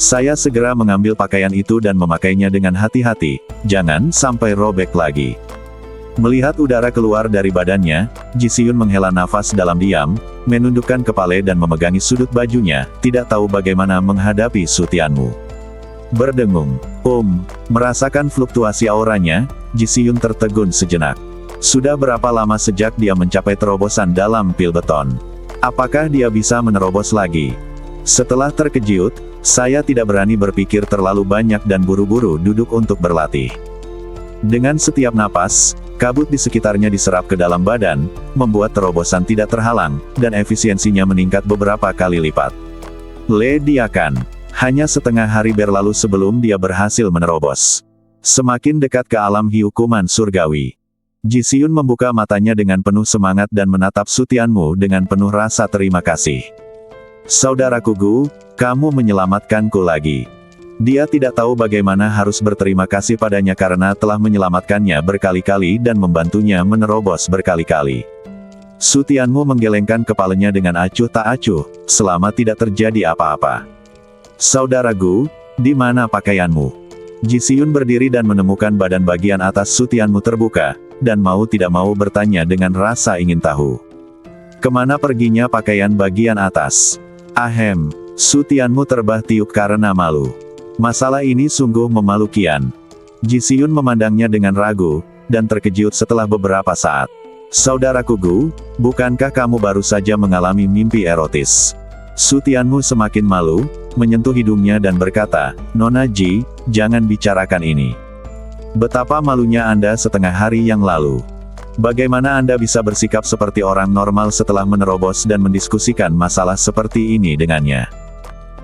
Saya segera mengambil pakaian itu dan memakainya dengan hati-hati, jangan sampai robek lagi. Melihat udara keluar dari badannya, Ji Xiyun menghela nafas dalam diam, menundukkan kepala dan memegangi sudut bajunya, tidak tahu bagaimana menghadapi Su Tianmu. Berdengung, merasakan fluktuasi auranya, Ji Xiyun tertegun sejenak. Sudah berapa lama sejak dia mencapai terobosan dalam pil beton? Apakah dia bisa menerobos lagi? Setelah terkejut, saya tidak berani berpikir terlalu banyak dan buru-buru duduk untuk berlatih. Dengan setiap napas, kabut di sekitarnya diserap ke dalam badan, membuat terobosan tidak terhalang, dan efisiensinya meningkat beberapa kali lipat. Ledakan. Hanya setengah hari berlalu sebelum dia berhasil menerobos. Semakin dekat ke alam hukuman surgawi. Ji Xiun membuka matanya dengan penuh semangat dan menatap Su Tianmu dengan penuh rasa terima kasih. Saudaraku Gu, kamu menyelamatkanku lagi. Dia tidak tahu bagaimana harus berterima kasih padanya karena telah menyelamatkannya berkali-kali dan membantunya menerobos berkali-kali. Su Tianmu menggelengkan kepalanya dengan acuh tak acuh, selama tidak terjadi apa-apa. Saudara Gu, di mana pakaianmu? Ji Xiun berdiri dan menemukan badan bagian atas Su Tianmu terbuka, dan mau tidak mau bertanya dengan rasa ingin tahu. Kemana perginya pakaian bagian atas? Ahem, Su Tianmu terbah tiup karena malu. Masalah ini sungguh memalukan. Ji Xiun memandangnya dengan ragu, dan terkejut setelah beberapa saat. Saudaraku Gu, bukankah kamu baru saja mengalami mimpi erotis? Su Tianmu semakin malu, menyentuh hidungnya dan berkata, Nona Ji, jangan bicarakan ini. Betapa malunya Anda setengah hari yang lalu. Bagaimana Anda bisa bersikap seperti orang normal setelah menerobos dan mendiskusikan masalah seperti ini dengannya?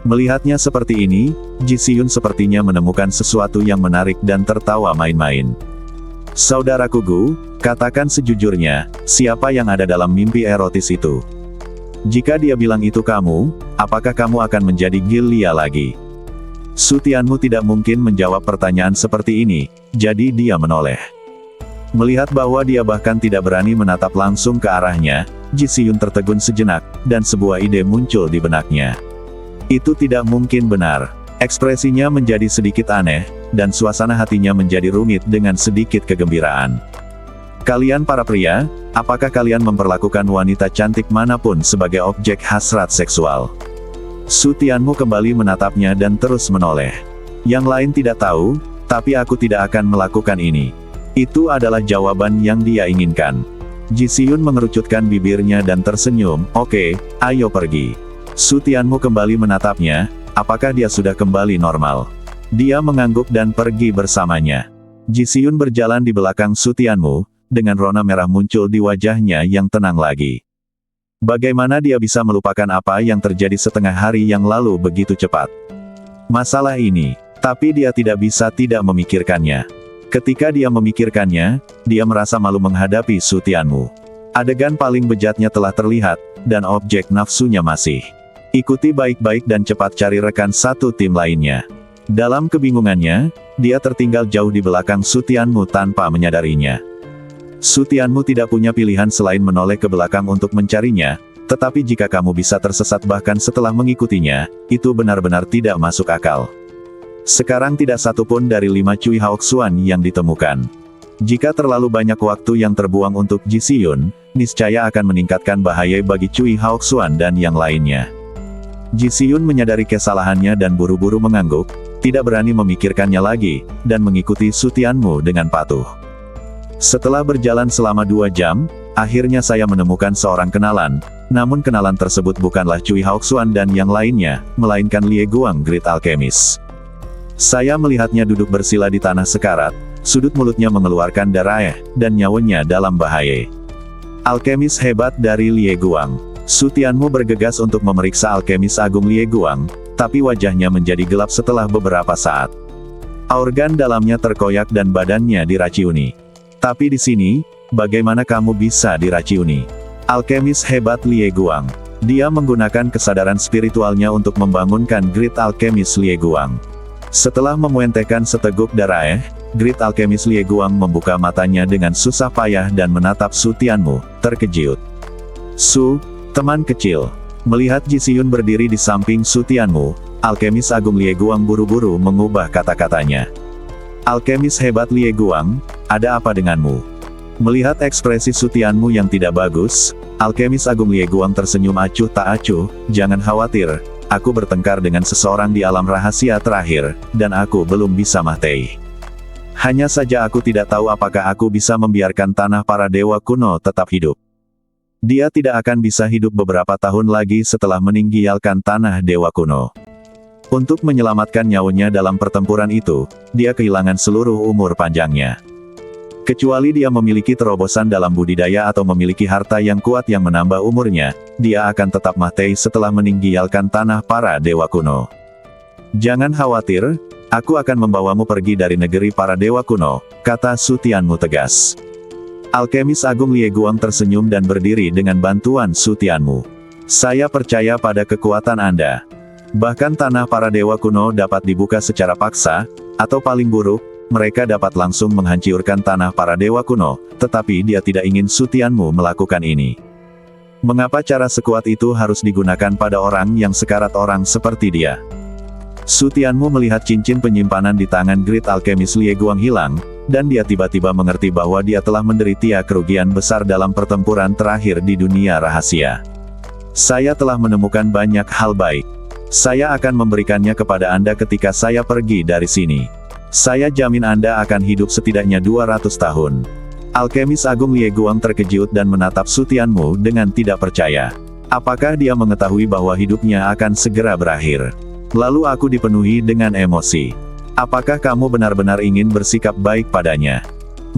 Melihatnya seperti ini, Ji Xiun sepertinya menemukan sesuatu yang menarik dan tertawa main-main. Saudaraku Gu, katakan sejujurnya, siapa yang ada dalam mimpi erotis itu? Jika dia bilang itu kamu, apakah kamu akan menjadi Gilia lagi? Su Tianmu tidak mungkin menjawab pertanyaan seperti ini, jadi dia menoleh. Melihat bahwa dia bahkan tidak berani menatap langsung ke arahnya, Ji Xiun tertegun sejenak, dan sebuah ide muncul di benaknya. Itu tidak mungkin benar. Ekspresinya menjadi sedikit aneh, dan suasana hatinya menjadi rumit dengan sedikit kegembiraan. Kalian para pria, apakah kalian memperlakukan wanita cantik manapun sebagai objek hasrat seksual? Su Tianmu kembali menatapnya dan terus menoleh. Yang lain tidak tahu, tapi aku tidak akan melakukan ini. Itu adalah jawaban yang dia inginkan. Ji Xiun mengerucutkan bibirnya dan tersenyum, oke, ayo pergi. Su Tianmu kembali menatapnya, apakah dia sudah kembali normal? Dia mengangguk dan pergi bersamanya. Ji Xiun berjalan di belakang Su Tianmu, dengan rona merah muncul di wajahnya yang tenang lagi. Bagaimana dia bisa melupakan apa yang terjadi setengah hari yang lalu begitu cepat? Masalah ini, tapi dia tidak bisa tidak memikirkannya. Ketika dia memikirkannya, dia merasa malu menghadapi Su Tianmu. Adegan paling bejatnya telah terlihat, dan objek nafsunya masih. Ikuti baik-baik dan cepat cari rekan satu tim lainnya. Dalam kebingungannya, dia tertinggal jauh di belakang Su Tianmu tanpa menyadarinya. Su Tianmu tidak punya pilihan selain menoleh ke belakang untuk mencarinya, tetapi jika kamu bisa tersesat bahkan setelah mengikutinya, itu benar-benar tidak masuk akal. Sekarang tidak satu pun dari 5 Cui Haoxuan yang ditemukan. Jika terlalu banyak waktu yang terbuang untuk Ji Xiun, niscaya akan meningkatkan bahaya bagi Cui Haoxuan dan yang lainnya. Ji Xiun menyadari kesalahannya dan buru-buru mengangguk, tidak berani memikirkannya lagi, dan mengikuti Su Tianmu dengan patuh. Setelah berjalan selama 2 jam, akhirnya saya menemukan seorang kenalan, namun kenalan tersebut bukanlah Cui Haoxuan dan yang lainnya, melainkan Lie Guang Great Alchemist. Saya melihatnya duduk bersila di tanah sekarat, sudut mulutnya mengeluarkan darah, dan nyawanya dalam bahaya. Alkemis hebat dari Lie Guang. Su Tianmu bergegas untuk memeriksa alkemis agung Lie Guang, tapi wajahnya menjadi gelap setelah beberapa saat. Organ dalamnya terkoyak dan badannya diraciuni. Tapi di sini, bagaimana kamu bisa diraciuni? Alkemis hebat Lie Guang. Dia menggunakan kesadaran spiritualnya untuk membangunkan Great Alchemist Lie Guang. Setelah memuentekan seteguk darah, Great Alchemist Lie Guang membuka matanya dengan susah payah dan menatap Su Tianmu, terkejut. Su, teman kecil. Melihat Ji Xiun berdiri di samping Su Tianmu, Alkemis Agung Lie Guang buru-buru mengubah kata-katanya. Alkemis hebat Lie Guang, ada apa denganmu? Melihat ekspresi Su Tianmu yang tidak bagus, Alkemis Agung Lie Guang tersenyum acuh tak acuh, jangan khawatir, aku bertengkar dengan seseorang di alam rahasia terakhir, dan aku belum bisa mati. Hanya saja aku tidak tahu apakah aku bisa membiarkan tanah para dewa kuno tetap hidup. Dia tidak akan bisa hidup beberapa tahun lagi setelah meninggalkan tanah dewa kuno. Untuk menyelamatkan nyawanya dalam pertempuran itu, dia kehilangan seluruh umur panjangnya. Kecuali dia memiliki terobosan dalam budidaya atau memiliki harta yang kuat yang menambah umurnya, dia akan tetap mati setelah meninggalkan tanah para dewa kuno. Jangan khawatir, aku akan membawamu pergi dari negeri para dewa kuno, kata Su Tianmu tegas. Alkemis Agung Lie Guang tersenyum dan berdiri dengan bantuan Su Tianmu. Saya percaya pada kekuatan Anda. Bahkan tanah para dewa kuno dapat dibuka secara paksa, atau paling buruk, mereka dapat langsung menghancurkan tanah para dewa kuno, tetapi dia tidak ingin Su Tianmu melakukan ini. Mengapa cara sekuat itu harus digunakan pada orang yang sekarat orang seperti dia? Su Tianmu melihat cincin penyimpanan di tangan Great Alchemist Lie Guang hilang, dan dia tiba-tiba mengerti bahwa dia telah menderita kerugian besar dalam pertempuran terakhir di dunia rahasia. Saya telah menemukan banyak hal baik. Saya akan memberikannya kepada Anda ketika saya pergi dari sini. Saya jamin Anda akan hidup setidaknya 200 tahun. Alkemis Agung Lie Guang terkejut dan menatap Su Tianmu dengan tidak percaya. Apakah dia mengetahui bahwa hidupnya akan segera berakhir? Lalu aku dipenuhi dengan emosi. Apakah kamu benar-benar ingin bersikap baik padanya?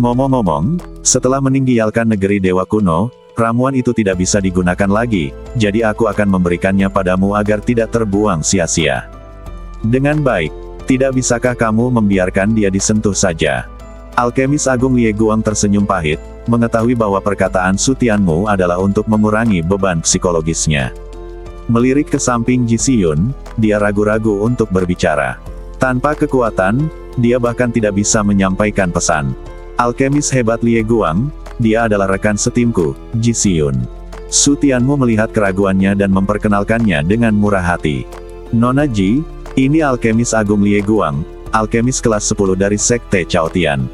Ngomong-ngomong, setelah meninggalkan negeri dewa kuno, ramuan itu tidak bisa digunakan lagi, jadi aku akan memberikannya padamu agar tidak terbuang sia-sia. Dengan baik, tidak bisakah kamu membiarkan dia disentuh saja? Alkemis Agung Lie Guang tersenyum pahit, mengetahui bahwa perkataan Su Tianmu adalah untuk mengurangi beban psikologisnya. Melirik ke samping Ji Xiyun, dia ragu-ragu untuk berbicara. Tanpa kekuatan, dia bahkan tidak bisa menyampaikan pesan. Alkemis hebat Lie Guang, dia adalah rekan setimku, Ji Xiyun. Su Tianmu melihat keraguannya dan memperkenalkannya dengan murah hati. Nona Ji, ini Alkemis Agung Lie Guang, alkemis kelas 10 dari Sekte Chaotian.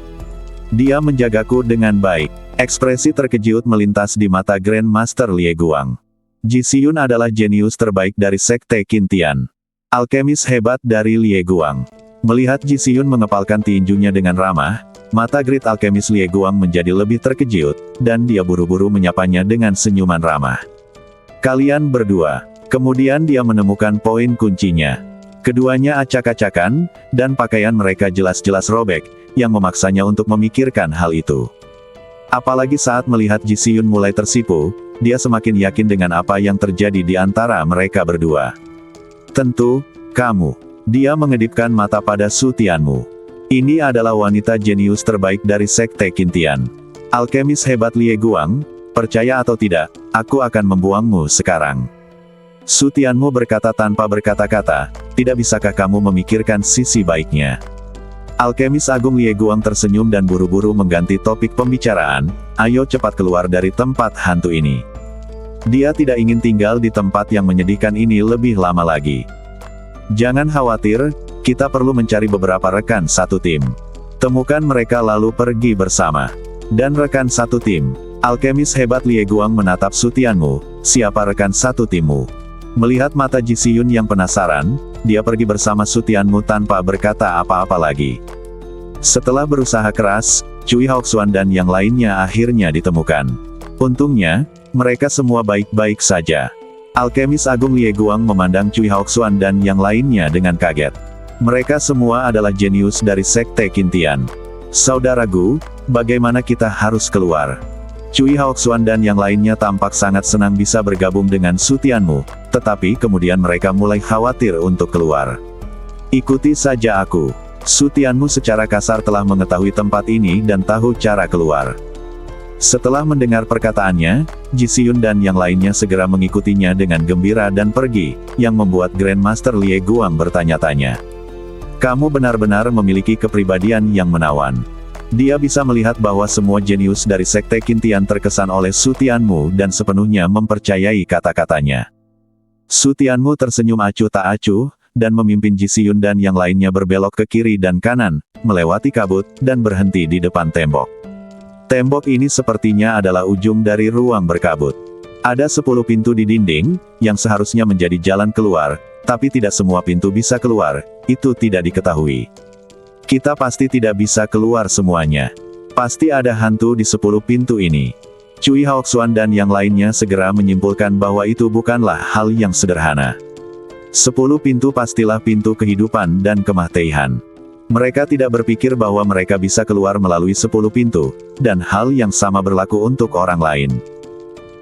Dia menjagaku dengan baik. Ekspresi terkejut melintas di mata Grandmaster Lie Guang. Ji Xiyun adalah jenius terbaik dari Sekte Qintian. Alkemis hebat dari Lie Guang. Melihat Ji Xiyun mengepalkan tinjunya dengan ramah, mata Great Alchemist Lie Guang menjadi lebih terkejut, dan dia buru-buru menyapanya dengan senyuman ramah. Kalian berdua. Kemudian dia menemukan poin kuncinya. Keduanya acak-acakan, dan pakaian mereka jelas-jelas robek, yang memaksanya untuk memikirkan hal itu. Apalagi saat melihat Ji Xiyun mulai tersipu, dia semakin yakin dengan apa yang terjadi di antara mereka berdua. Tentu, kamu. Dia mengedipkan mata pada Su Tianmu. Ini adalah wanita jenius terbaik dari Sekte Qintian. Alkemis hebat Lie Guang, percaya atau tidak, aku akan membuangmu sekarang. Su Tianmu berkata tanpa berkata-kata, tidak bisakah kamu memikirkan sisi baiknya? Alkemis Agung Lie Guang tersenyum dan buru-buru mengganti topik pembicaraan, ayo cepat keluar dari tempat hantu ini. Dia tidak ingin tinggal di tempat yang menyedihkan ini lebih lama lagi. Jangan khawatir, kita perlu mencari beberapa rekan satu tim. Temukan mereka lalu pergi bersama. Dan rekan satu tim. Alkemis hebat Lie Guang menatap Su Tianmu, siapa rekan satu timmu? Melihat mata Ji Xiyun yang penasaran, dia pergi bersama Su Tianmu tanpa berkata apa-apa lagi. Setelah berusaha keras, Cui Hoaxuan dan yang lainnya akhirnya ditemukan. Untungnya, mereka semua baik-baik saja. Alkemis Agung Lie Guang memandang Cui Hoaxuan dan yang lainnya dengan kaget. Mereka semua adalah jenius dari Sekte Qintian. Saudaraku, bagaimana kita harus keluar? Cui Hoaxuan dan yang lainnya tampak sangat senang bisa bergabung dengan Su Tianmu, tetapi kemudian mereka mulai khawatir untuk keluar. Ikuti saja aku. Su Tianmu secara kasar telah mengetahui tempat ini dan tahu cara keluar. Setelah mendengar perkataannya, Ji Xiyun dan yang lainnya segera mengikutinya dengan gembira dan pergi, yang membuat Grandmaster Lie Guang bertanya-tanya. Kamu benar-benar memiliki kepribadian yang menawan. Dia bisa melihat bahwa semua jenius dari Sekte Qintian terkesan oleh Su Tianmu dan sepenuhnya mempercayai kata-katanya. Su Tianmu tersenyum acuh tak acuh, dan memimpin Ji Xiyun dan yang lainnya berbelok ke kiri dan kanan, melewati kabut, dan berhenti di depan tembok. Tembok ini sepertinya adalah ujung dari ruang berkabut. Ada 10 pintu di dinding, yang seharusnya menjadi jalan keluar, tapi tidak semua pintu bisa keluar, itu tidak diketahui. Kita pasti tidak bisa keluar semuanya. Pasti ada hantu di 10 pintu ini. Cui Haoxuan dan yang lainnya segera menyimpulkan bahwa itu bukanlah hal yang sederhana. 10 pintu pastilah pintu kehidupan dan kematian. Mereka tidak berpikir bahwa mereka bisa keluar melalui 10 pintu, dan hal yang sama berlaku untuk orang lain.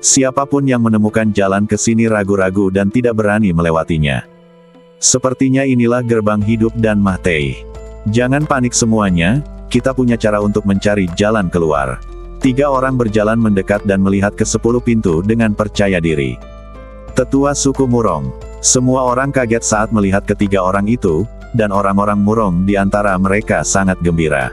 Siapapun yang menemukan jalan ke sini ragu-ragu dan tidak berani melewatinya. Sepertinya inilah gerbang hidup dan mati. Jangan panik semuanya, kita punya cara untuk mencari jalan keluar. 3 orang berjalan mendekat dan melihat ke 10 pintu dengan percaya diri. Tetua suku Murong. Semua orang kaget saat melihat ketiga orang itu, dan orang-orang Murong di antara mereka sangat gembira.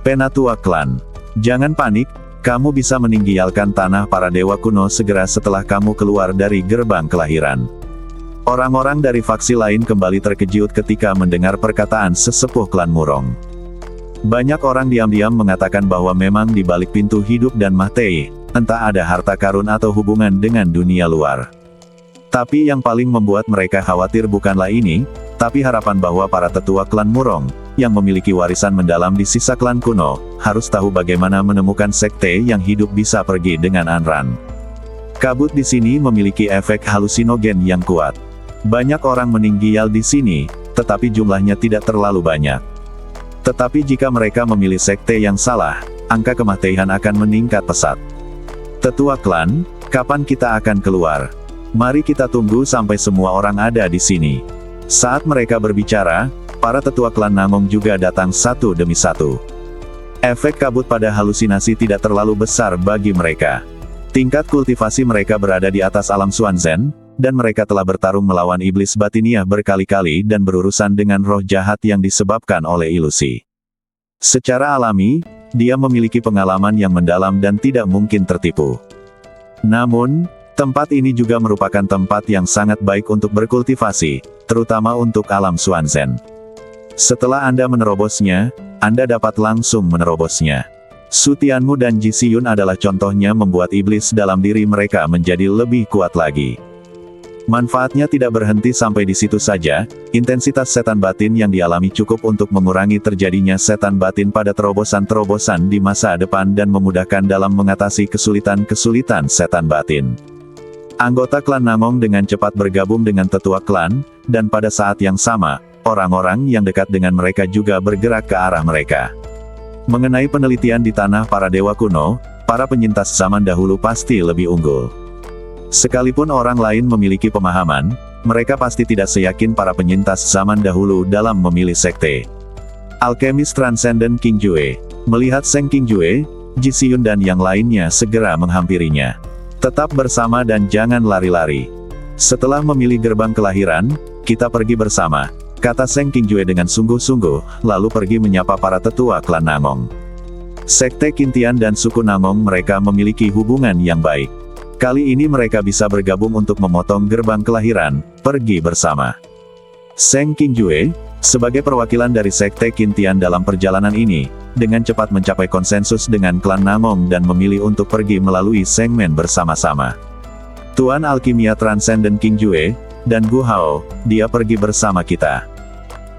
Penatua Klan. Jangan panik, kamu bisa meninggalkan tanah para dewa kuno segera setelah kamu keluar dari gerbang kelahiran. Orang-orang dari faksi lain kembali terkejut ketika mendengar perkataan sesepuh klan Murong. Banyak orang diam-diam mengatakan bahwa memang di balik pintu hidup dan mati, entah ada harta karun atau hubungan dengan dunia luar. Tapi yang paling membuat mereka khawatir bukanlah ini, tapi harapan bahwa para tetua klan Murong, yang memiliki warisan mendalam di sisa klan kuno, harus tahu bagaimana menemukan sekte yang hidup bisa pergi dengan Anran. Kabut di sini memiliki efek halusinogen yang kuat. Banyak orang meninggal di sini, tetapi jumlahnya tidak terlalu banyak. Tetapi jika mereka memilih sekte yang salah, angka kematian akan meningkat pesat. Tetua klan, kapan kita akan keluar? Mari kita tunggu sampai semua orang ada di sini. Saat mereka berbicara, para tetua klan Namong juga datang satu demi satu. Efek kabut pada halusinasi tidak terlalu besar bagi mereka. Tingkat kultivasi mereka berada di atas alam Xuanzhen, dan mereka telah bertarung melawan iblis batiniah berkali-kali dan berurusan dengan roh jahat yang disebabkan oleh ilusi. Secara alami, dia memiliki pengalaman yang mendalam dan tidak mungkin tertipu. Namun, tempat ini juga merupakan tempat yang sangat baik untuk berkultivasi, terutama untuk alam Xuanzhen. Setelah Anda menerobosnya, Anda dapat langsung menerobosnya. Su Tianmu dan Ji Xiyun adalah contohnya membuat iblis dalam diri mereka menjadi lebih kuat lagi. Manfaatnya tidak berhenti sampai di situ saja, intensitas setan batin yang dialami cukup untuk mengurangi terjadinya setan batin pada terobosan-terobosan di masa depan dan memudahkan dalam mengatasi kesulitan-kesulitan setan batin. Anggota klan Namong dengan cepat bergabung dengan tetua klan, dan pada saat yang sama, orang-orang yang dekat dengan mereka juga bergerak ke arah mereka. Mengenai penelitian di tanah para dewa kuno, para penyintas zaman dahulu pasti lebih unggul. Sekalipun orang lain memiliki pemahaman, mereka pasti tidak seyakin para penyintas zaman dahulu dalam memilih sekte. Alkemis Transcendent King Jue. Melihat Seng King Jue, Ji Xiyun dan yang lainnya segera menghampirinya. Tetap bersama dan jangan lari-lari. Setelah memilih gerbang kelahiran, kita pergi bersama, kata Seng King Jue dengan sungguh-sungguh, lalu pergi menyapa para tetua klan Namong. Sekte Qintian dan suku Namong mereka memiliki hubungan yang baik. Kali ini mereka bisa bergabung untuk memotong gerbang kelahiran, pergi bersama. Seng King Jue, sebagai perwakilan dari Sekte Qintian dalam perjalanan ini, dengan cepat mencapai konsensus dengan klan Namong dan memilih untuk pergi melalui Sengmen bersama-sama. Tuan Alkimia Transcendent King Jue, dan Gu Hao, dia pergi bersama kita.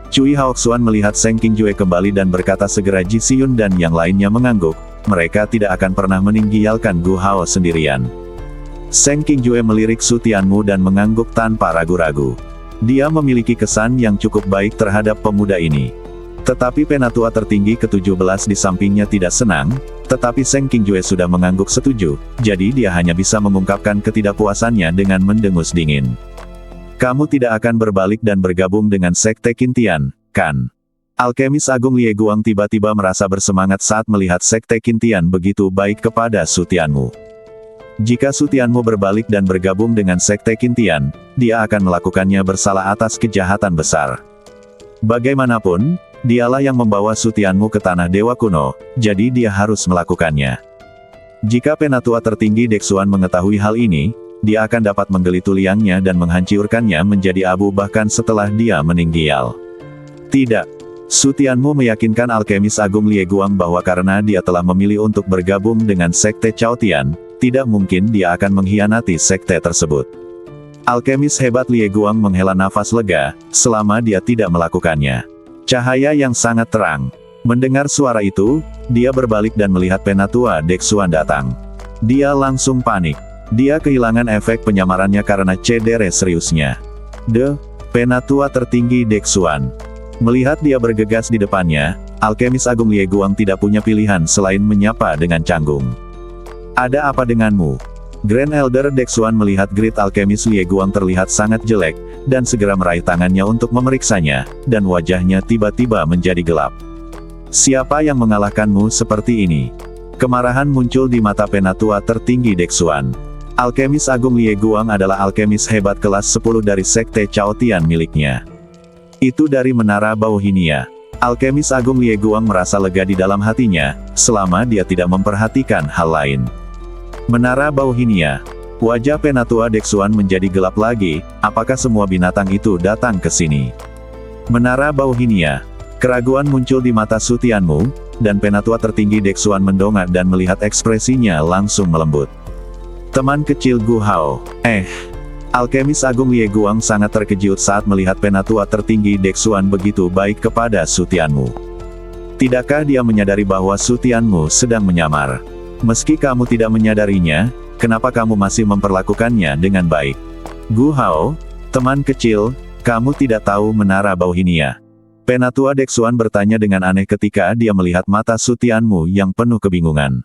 Cui Haoxuan melihat Seng King Jue kembali dan berkata segera Ji Xiyun dan yang lainnya mengangguk, mereka tidak akan pernah meninggalkan Gu Hao sendirian. Seng King Jue melirik Su Tianmu dan mengangguk tanpa ragu-ragu. Dia memiliki kesan yang cukup baik terhadap pemuda ini. Tetapi penatua tertinggi ke-17 di sampingnya tidak senang, tetapi Seng King Jue sudah mengangguk setuju, jadi dia hanya bisa mengungkapkan ketidakpuasannya dengan mendengus dingin. Kamu tidak akan berbalik dan bergabung dengan Sekte Qintian, kan? Alkemis Agung Lie Guang tiba-tiba merasa bersemangat saat melihat Sekte Qintian begitu baik kepada Su Tianmu. Jika Su Tianmu berbalik dan bergabung dengan Sekte Qintian, dia akan melakukannya bersalah atas kejahatan besar. Bagaimanapun, dialah yang membawa Su Tianmu ke tanah dewa kuno, jadi dia harus melakukannya. Jika penatua tertinggi Dexuan mengetahui hal ini, dia akan dapat menggelitu liangnya dan menghancurkannya menjadi abu bahkan setelah dia meninggal. Tidak. Su Tianmu meyakinkan Alkemis Agung Lie Guang bahwa karena dia telah memilih untuk bergabung dengan Sekte Chaotian, tidak mungkin dia akan mengkhianati sekte tersebut. Alkemis hebat Lie Guang menghela nafas lega, selama dia tidak melakukannya. Cahaya yang sangat terang. Mendengar suara itu, dia berbalik dan melihat Penatua Dexuan datang. Dia langsung panik. Dia kehilangan efek penyamarannya karena cedera seriusnya. Penatua tertinggi Dexuan. Melihat dia bergegas di depannya, alkemis agung Lie Guang tidak punya pilihan selain menyapa dengan canggung. Ada apa denganmu? Grand Elder Dexuan melihat Great Alkemis Lie Guang terlihat sangat jelek, dan segera meraih tangannya untuk memeriksanya, dan wajahnya tiba-tiba menjadi gelap. Siapa yang mengalahkanmu seperti ini? Kemarahan muncul di mata Penatua tertinggi Dexuan. Alkemis agung Lie Guang adalah alkemis hebat kelas 10 dari Sekte Chaotian miliknya. Itu dari Menara Bauhinia. Alkemis agung Lie Guang merasa lega di dalam hatinya, selama dia tidak memperhatikan hal lain. Menara Bauhinia. Wajah Penatua Dexuan menjadi gelap lagi, apakah semua binatang itu datang ke sini? Menara Bauhinia. Keraguan muncul di mata Sutianmu, dan Penatua tertinggi Dexuan mendongak dan melihat ekspresinya langsung melembut. Teman kecil Gu Hao. Alkemis agung Lie Guang sangat terkejut saat melihat Penatua tertinggi Dexuan begitu baik kepada Sutianmu. Tidakkah dia menyadari bahwa Sutianmu sedang menyamar? Meski kamu tidak menyadarinya, kenapa kamu masih memperlakukannya dengan baik? Gu Hao, teman kecil, kamu tidak tahu Menara Bauhinia? Penatua Dexuan bertanya dengan aneh ketika dia melihat mata Sutianmu yang penuh kebingungan.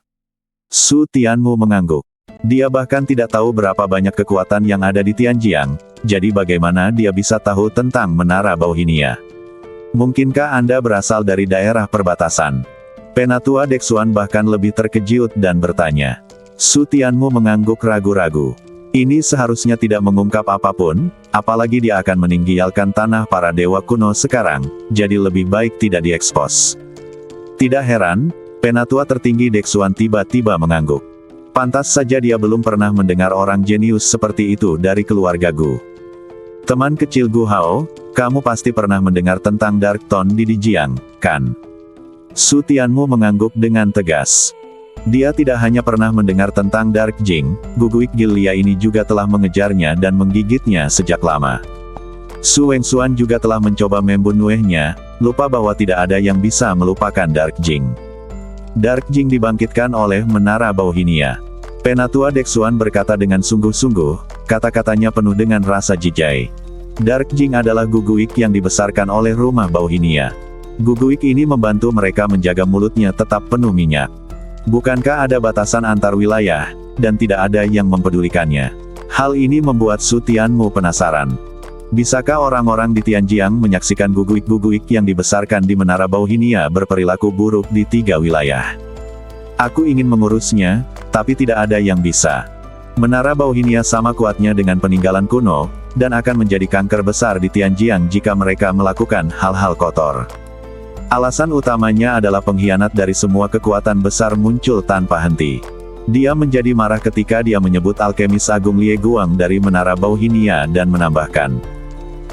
Sutianmu mengangguk. Dia bahkan tidak tahu berapa banyak kekuatan yang ada di Tianjiang, jadi bagaimana dia bisa tahu tentang Menara Bauhinia? Mungkinkah Anda berasal dari daerah perbatasan? Penatua Dexuan bahkan lebih terkejut dan bertanya. Sutianmu mengangguk ragu-ragu. Ini seharusnya tidak mengungkap apapun, apalagi dia akan meninggalkan tanah para dewa kuno sekarang, jadi lebih baik tidak diekspos. Tidak heran, Penatua tertinggi Dexuan tiba-tiba mengangguk. Pantas saja dia belum pernah mendengar orang jenius seperti itu dari keluarga Gu. Teman kecil Gu Hao, kamu pasti pernah mendengar tentang Dark Tone di Dijiang, kan? Sutianmu mengangguk dengan tegas. Dia tidak hanya pernah mendengar tentang Dark Jing, Guguik Gilia ini juga telah mengejarnya dan menggigitnya sejak lama. Su Wengsuan juga telah mencoba membunuhnya, lupa bahwa tidak ada yang bisa melupakan Dark Jing. Dark Jing dibangkitkan oleh Menara Bauhinia. Penatua Dexuan berkata dengan sungguh-sungguh, kata-katanya penuh dengan rasa jijai. Dark Jing adalah Guguik yang dibesarkan oleh rumah Bauhinia. Guguik ini membantu mereka menjaga mulutnya tetap penuh minyak. Bukankah ada batasan antar wilayah, dan tidak ada yang mempedulikannya? Hal ini membuat Sutianmu penasaran. Bisakah orang-orang di Tianjiang menyaksikan Guguik-Guguik yang dibesarkan di Menara Bauhinia berperilaku buruk di 3 wilayah? Aku ingin mengurusnya, tapi tidak ada yang bisa. Menara Bauhinia sama kuatnya dengan peninggalan kuno, dan akan menjadi kanker besar di Tianjiang jika mereka melakukan hal-hal kotor. Alasan utamanya adalah pengkhianat dari semua kekuatan besar muncul tanpa henti. Dia menjadi marah ketika dia menyebut alkemis agung Lie Guang dari Menara Bauhinia dan menambahkan.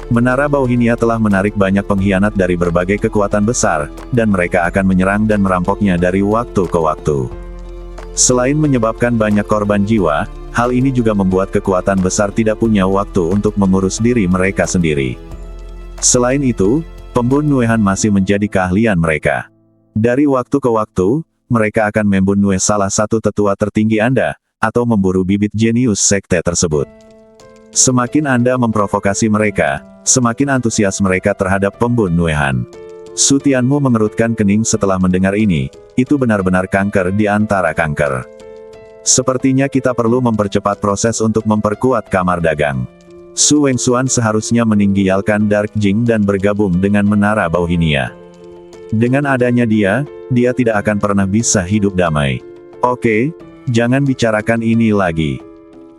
Menara Bauhinia telah menarik banyak pengkhianat dari berbagai kekuatan besar, dan mereka akan menyerang dan merampoknya dari waktu ke waktu. Selain menyebabkan banyak korban jiwa, hal ini juga membuat kekuatan besar tidak punya waktu untuk mengurus diri mereka sendiri. Selain itu, pembunuhan masih menjadi keahlian mereka. Dari waktu ke waktu, mereka akan membunuh salah satu tetua tertinggi Anda, atau memburu bibit jenius sekte tersebut. Semakin Anda memprovokasi mereka, semakin antusias mereka terhadap pembunuhan. Sutianmu mengerutkan kening setelah mendengar ini, itu benar-benar kanker di antara kanker. Sepertinya kita perlu mempercepat proses untuk memperkuat kamar dagang. Su Wengsuan seharusnya meninggalkan Dark Jing dan bergabung dengan Menara Bauhinia. Dengan adanya dia tidak akan pernah bisa hidup damai. Oke, jangan bicarakan ini lagi.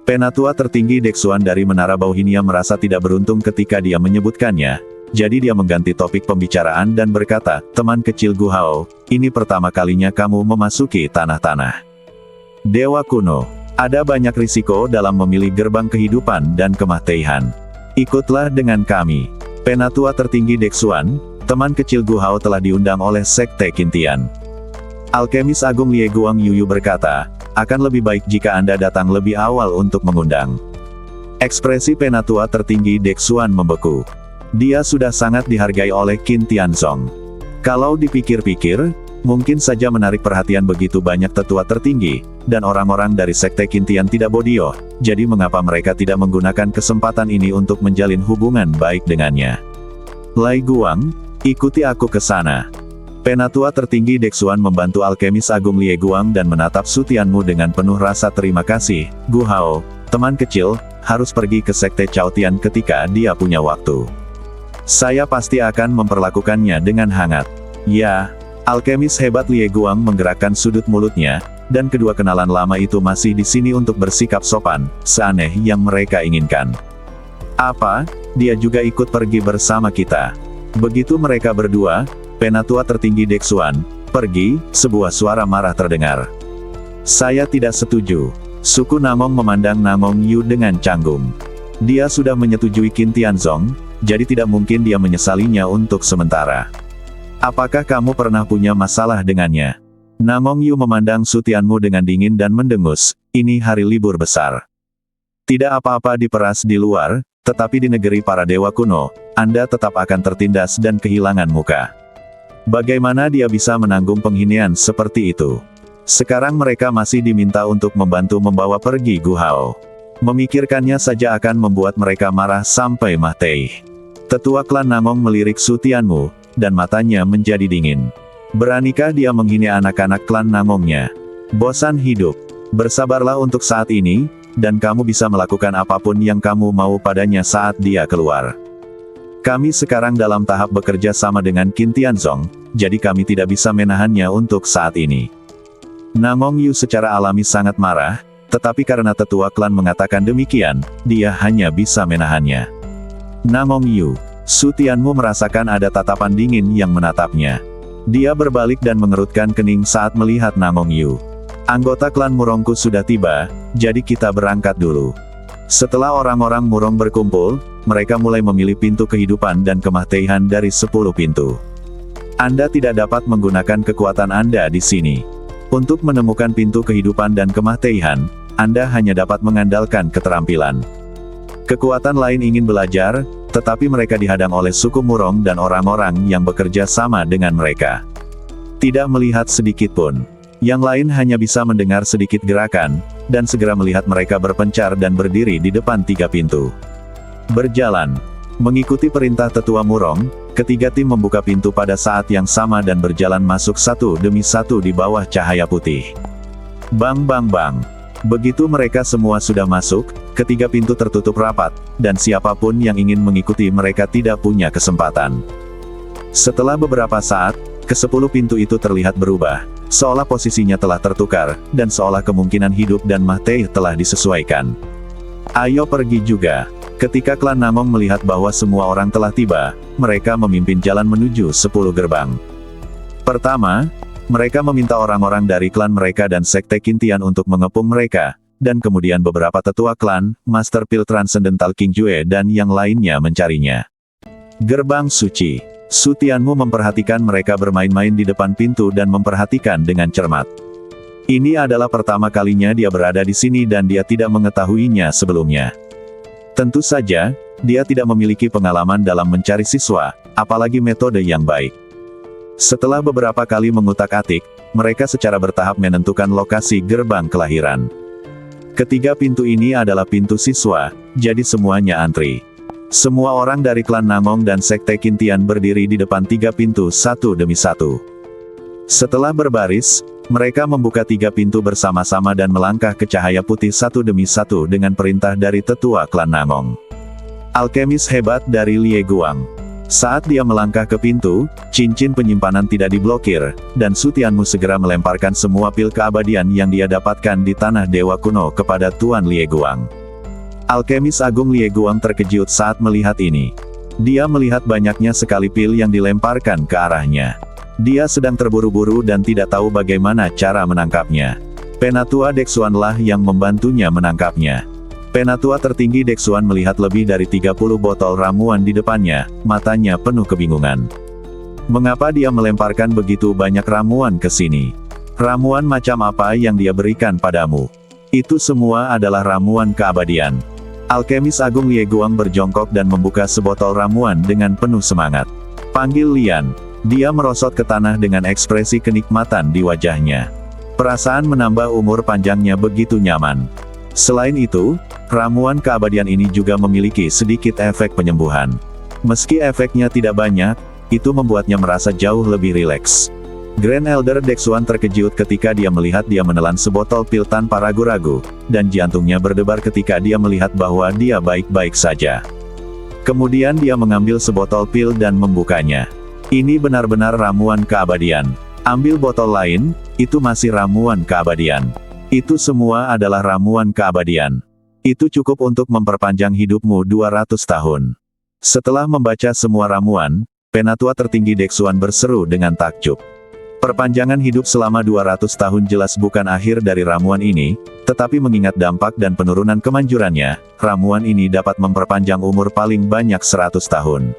Penatua tertinggi Dexuan dari Menara Bauhinia merasa tidak beruntung ketika dia menyebutkannya, jadi dia mengganti topik pembicaraan dan berkata, teman kecil Gu Hao, ini pertama kalinya kamu memasuki tanah-tanah Dewa kuno. Ada banyak risiko dalam memilih gerbang kehidupan dan kematian. Ikutlah dengan kami. Penatua tertinggi Dexuan, teman kecil Gu Hao telah diundang oleh Sekte Qintian. Alkemis agung Lie Guang Yuyu berkata, akan lebih baik jika Anda datang lebih awal untuk mengundang. Ekspresi Penatua tertinggi Dexuan membeku. Dia sudah sangat dihargai oleh Qin Tianzong. Kalau dipikir-pikir, mungkin saja menarik perhatian begitu banyak tetua tertinggi, dan orang-orang dari sekte Qin Tian tidak bodoh, jadi mengapa mereka tidak menggunakan kesempatan ini untuk menjalin hubungan baik dengannya? Lai Guang, ikuti aku ke sana. Penatua tertinggi Dexuan membantu alkemis agung Lie Guang dan menatap Su Tianmu dengan penuh rasa terima kasih. Gu Hao, teman kecil, harus pergi ke sekte Cao Tian ketika dia punya waktu. Saya pasti akan memperlakukannya dengan hangat. Ya, alkemis hebat Lie Guang menggerakkan sudut mulutnya, dan kedua kenalan lama itu masih di sini untuk bersikap sopan, seaneh yang mereka inginkan. Apa, dia juga ikut pergi bersama kita? Begitu mereka berdua, penatua tertinggi Dexuan, pergi, sebuah suara marah terdengar. Saya tidak setuju. Suku Namong memandang Namong Yu dengan canggung. Dia sudah menyetujui Qin Tianzong, jadi tidak mungkin dia menyesalinya untuk sementara. Apakah kamu pernah punya masalah dengannya? Namong Yu memandang Su Tianmu dengan dingin dan mendengus, ini hari libur besar. Tidak apa-apa diperas di luar, tetapi di negeri para dewa kuno, Anda tetap akan tertindas dan kehilangan muka. Bagaimana dia bisa menanggung penghinaan seperti itu? Sekarang mereka masih diminta untuk membantu membawa pergi Gu Hao. Memikirkannya saja akan membuat mereka marah sampai mati. Tetua klan Namong melirik Su Tianmu, dan matanya menjadi dingin. Beranikah dia menghina anak-anak klan Namongnya? Bosan hidup. Bersabarlah untuk saat ini, dan kamu bisa melakukan apapun yang kamu mau padanya saat dia keluar. Kami sekarang dalam tahap bekerja sama dengan Qin Tianzong, jadi kami tidak bisa menahannya untuk saat ini. Namong Yu secara alami sangat marah, tetapi karena tetua klan mengatakan demikian, dia hanya bisa menahannya. Namong Yu, Su Tianmu merasakan ada tatapan dingin yang menatapnya. Dia berbalik dan mengerutkan kening saat melihat Namong Yu. Anggota klan Murongku sudah tiba, jadi kita berangkat dulu. Setelah orang-orang Murong berkumpul, mereka mulai memilih pintu kehidupan dan kematian dari 10 pintu. Anda tidak dapat menggunakan kekuatan Anda di sini. Untuk menemukan pintu kehidupan dan kematian, Anda hanya dapat mengandalkan keterampilan. Kekuatan lain ingin belajar, tetapi mereka dihadang oleh suku Murong dan orang-orang yang bekerja sama dengan mereka. Tidak melihat sedikit pun. Yang lain hanya bisa mendengar sedikit gerakan, dan segera melihat mereka berpencar dan berdiri di depan 3 pintu. Berjalan. Mengikuti perintah tetua Murong, ketiga tim membuka pintu pada saat yang sama dan berjalan masuk satu demi satu di bawah cahaya putih. Bang bang bang. Begitu mereka semua sudah masuk, ketiga pintu tertutup rapat, dan siapapun yang ingin mengikuti mereka tidak punya kesempatan. Setelah beberapa saat, ke-10 pintu itu terlihat berubah, seolah posisinya telah tertukar, dan seolah kemungkinan hidup dan mati telah disesuaikan. Ayo pergi juga. Ketika klan Namong melihat bahwa semua orang telah tiba, mereka memimpin jalan menuju 10 gerbang. Pertama, mereka meminta orang-orang dari klan mereka dan sekte Qin Tian untuk mengepung mereka, dan kemudian beberapa tetua klan, Master Pil Transcendental King Jue dan yang lainnya mencarinya. Gerbang Suci. Su Tianmu memperhatikan mereka bermain-main di depan pintu dan memperhatikan dengan cermat. Ini adalah pertama kalinya dia berada di sini dan dia tidak mengetahuinya sebelumnya. Tentu saja, dia tidak memiliki pengalaman dalam mencari siswa, apalagi metode yang baik. Setelah beberapa kali mengutak-atik, mereka secara bertahap menentukan lokasi gerbang kelahiran. Ketiga pintu ini adalah pintu siswa, jadi semuanya antri. Semua orang dari klan Namong dan sekte Qin Tian berdiri di depan 3 pintu satu demi satu. Setelah berbaris, mereka membuka 3 pintu bersama-sama dan melangkah ke cahaya putih satu demi satu dengan perintah dari tetua klan Namong. Alkemis hebat dari Lie Guang. Saat dia melangkah ke pintu, cincin penyimpanan tidak diblokir, dan Su Tianmu segera melemparkan semua pil keabadian yang dia dapatkan di tanah dewa kuno kepada Tuan Lie Guang. Alkemis agung Lie Guang terkejut saat melihat ini. Dia melihat banyaknya sekali pil yang dilemparkan ke arahnya. Dia sedang terburu-buru dan tidak tahu bagaimana cara menangkapnya. Penatua Dexuan lah yang membantunya menangkapnya. Penatua tertinggi Dexuan melihat lebih dari 30 botol ramuan di depannya, matanya penuh kebingungan. Mengapa dia melemparkan begitu banyak ramuan ke sini? Ramuan macam apa yang dia berikan padamu? Itu semua adalah ramuan keabadian. Alkemis Agung Lie Guang berjongkok dan membuka sebotol ramuan dengan penuh semangat. Panggil Lian. Dia merosot ke tanah dengan ekspresi kenikmatan di wajahnya. Perasaan menambah umur panjangnya begitu nyaman. Selain itu, ramuan keabadian ini juga memiliki sedikit efek penyembuhan. Meski efeknya tidak banyak, itu membuatnya merasa jauh lebih rileks. Grand Elder Dexuan terkejut ketika dia melihat dia menelan sebotol pil tanpa ragu-ragu, dan jantungnya berdebar ketika dia melihat bahwa dia baik-baik saja. Kemudian dia mengambil sebotol pil dan membukanya. Ini benar-benar ramuan keabadian. Ambil botol lain, itu masih ramuan keabadian. Itu semua adalah ramuan keabadian. Itu cukup untuk memperpanjang hidupmu 200 tahun. Setelah membaca semua ramuan, Penatua tertinggi Dexuan berseru dengan takjub. Perpanjangan hidup selama 200 tahun jelas bukan akhir dari ramuan ini, tetapi mengingat dampak dan penurunan kemanjurannya, ramuan ini dapat memperpanjang umur paling banyak 100 tahun.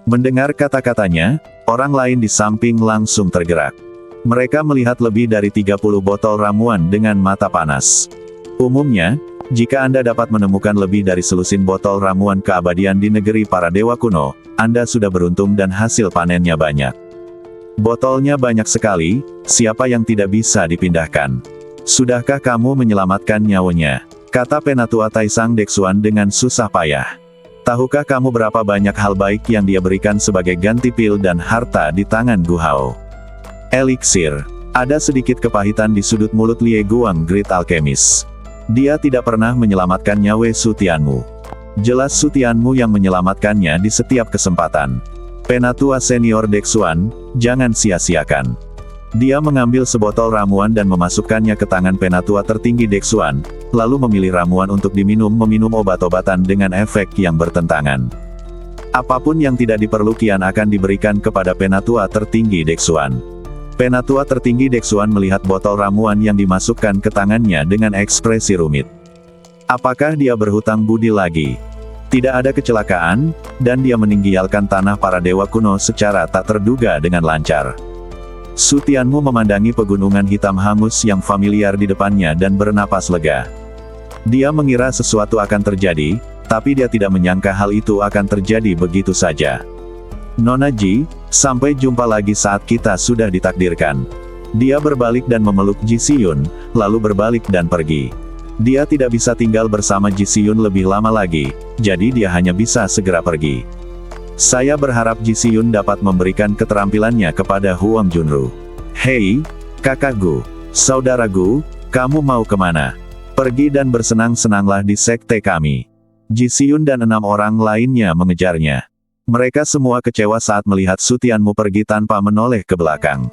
Mendengar kata-katanya, orang lain di samping langsung tergerak. Mereka melihat lebih dari 30 botol ramuan dengan mata panas. Umumnya, jika Anda dapat menemukan lebih dari selusin botol ramuan keabadian di negeri para dewa kuno, Anda sudah beruntung dan hasil panennya banyak. Botolnya banyak sekali, siapa yang tidak bisa dipindahkan? Sudahkah kamu menyelamatkan nyawanya? Kata Penatua Taisang Dexuan dengan susah payah. Tahukah kamu berapa banyak hal baik yang dia berikan sebagai ganti pil dan harta di tangan Gu Hao? Eliksir. Ada sedikit kepahitan di sudut mulut Lie Guang Great Alchemist. Dia tidak pernah menyelamatkan nyawa Sutianmu. Jelas Sutianmu yang menyelamatkannya di setiap kesempatan. Penatua Senior Dexuan, jangan sia-siakan. Dia mengambil sebotol ramuan dan memasukkannya ke tangan Penatua tertinggi Dexuan, lalu memilih ramuan untuk meminum obat-obatan dengan efek yang bertentangan. Apapun yang tidak diperlukan akan diberikan kepada Penatua tertinggi Dexuan. Penatua tertinggi Dexuan melihat botol ramuan yang dimasukkan ke tangannya dengan ekspresi rumit. Apakah dia berhutang budi lagi? Tidak ada kecelakaan, dan dia meninggalkan tanah para dewa kuno secara tak terduga dengan lancar. Sutianmu memandangi pegunungan hitam hangus yang familiar di depannya dan bernapas lega. Dia mengira sesuatu akan terjadi, tapi dia tidak menyangka hal itu akan terjadi begitu saja. Nona Ji, sampai jumpa lagi saat kita sudah ditakdirkan. Dia berbalik dan memeluk Ji Siyun, lalu berbalik dan pergi. Dia tidak bisa tinggal bersama Ji Siyun lebih lama lagi, jadi dia hanya bisa segera pergi. Saya berharap Ji Siyun dapat memberikan keterampilannya kepada Huang Junru. Hei, kakak Gu, saudara Gu, kamu mau kemana? Pergi dan bersenang-senanglah di sekte kami. Ji Siyun dan 6 orang lainnya mengejarnya. Mereka semua kecewa saat melihat Sutianmu pergi tanpa menoleh ke belakang.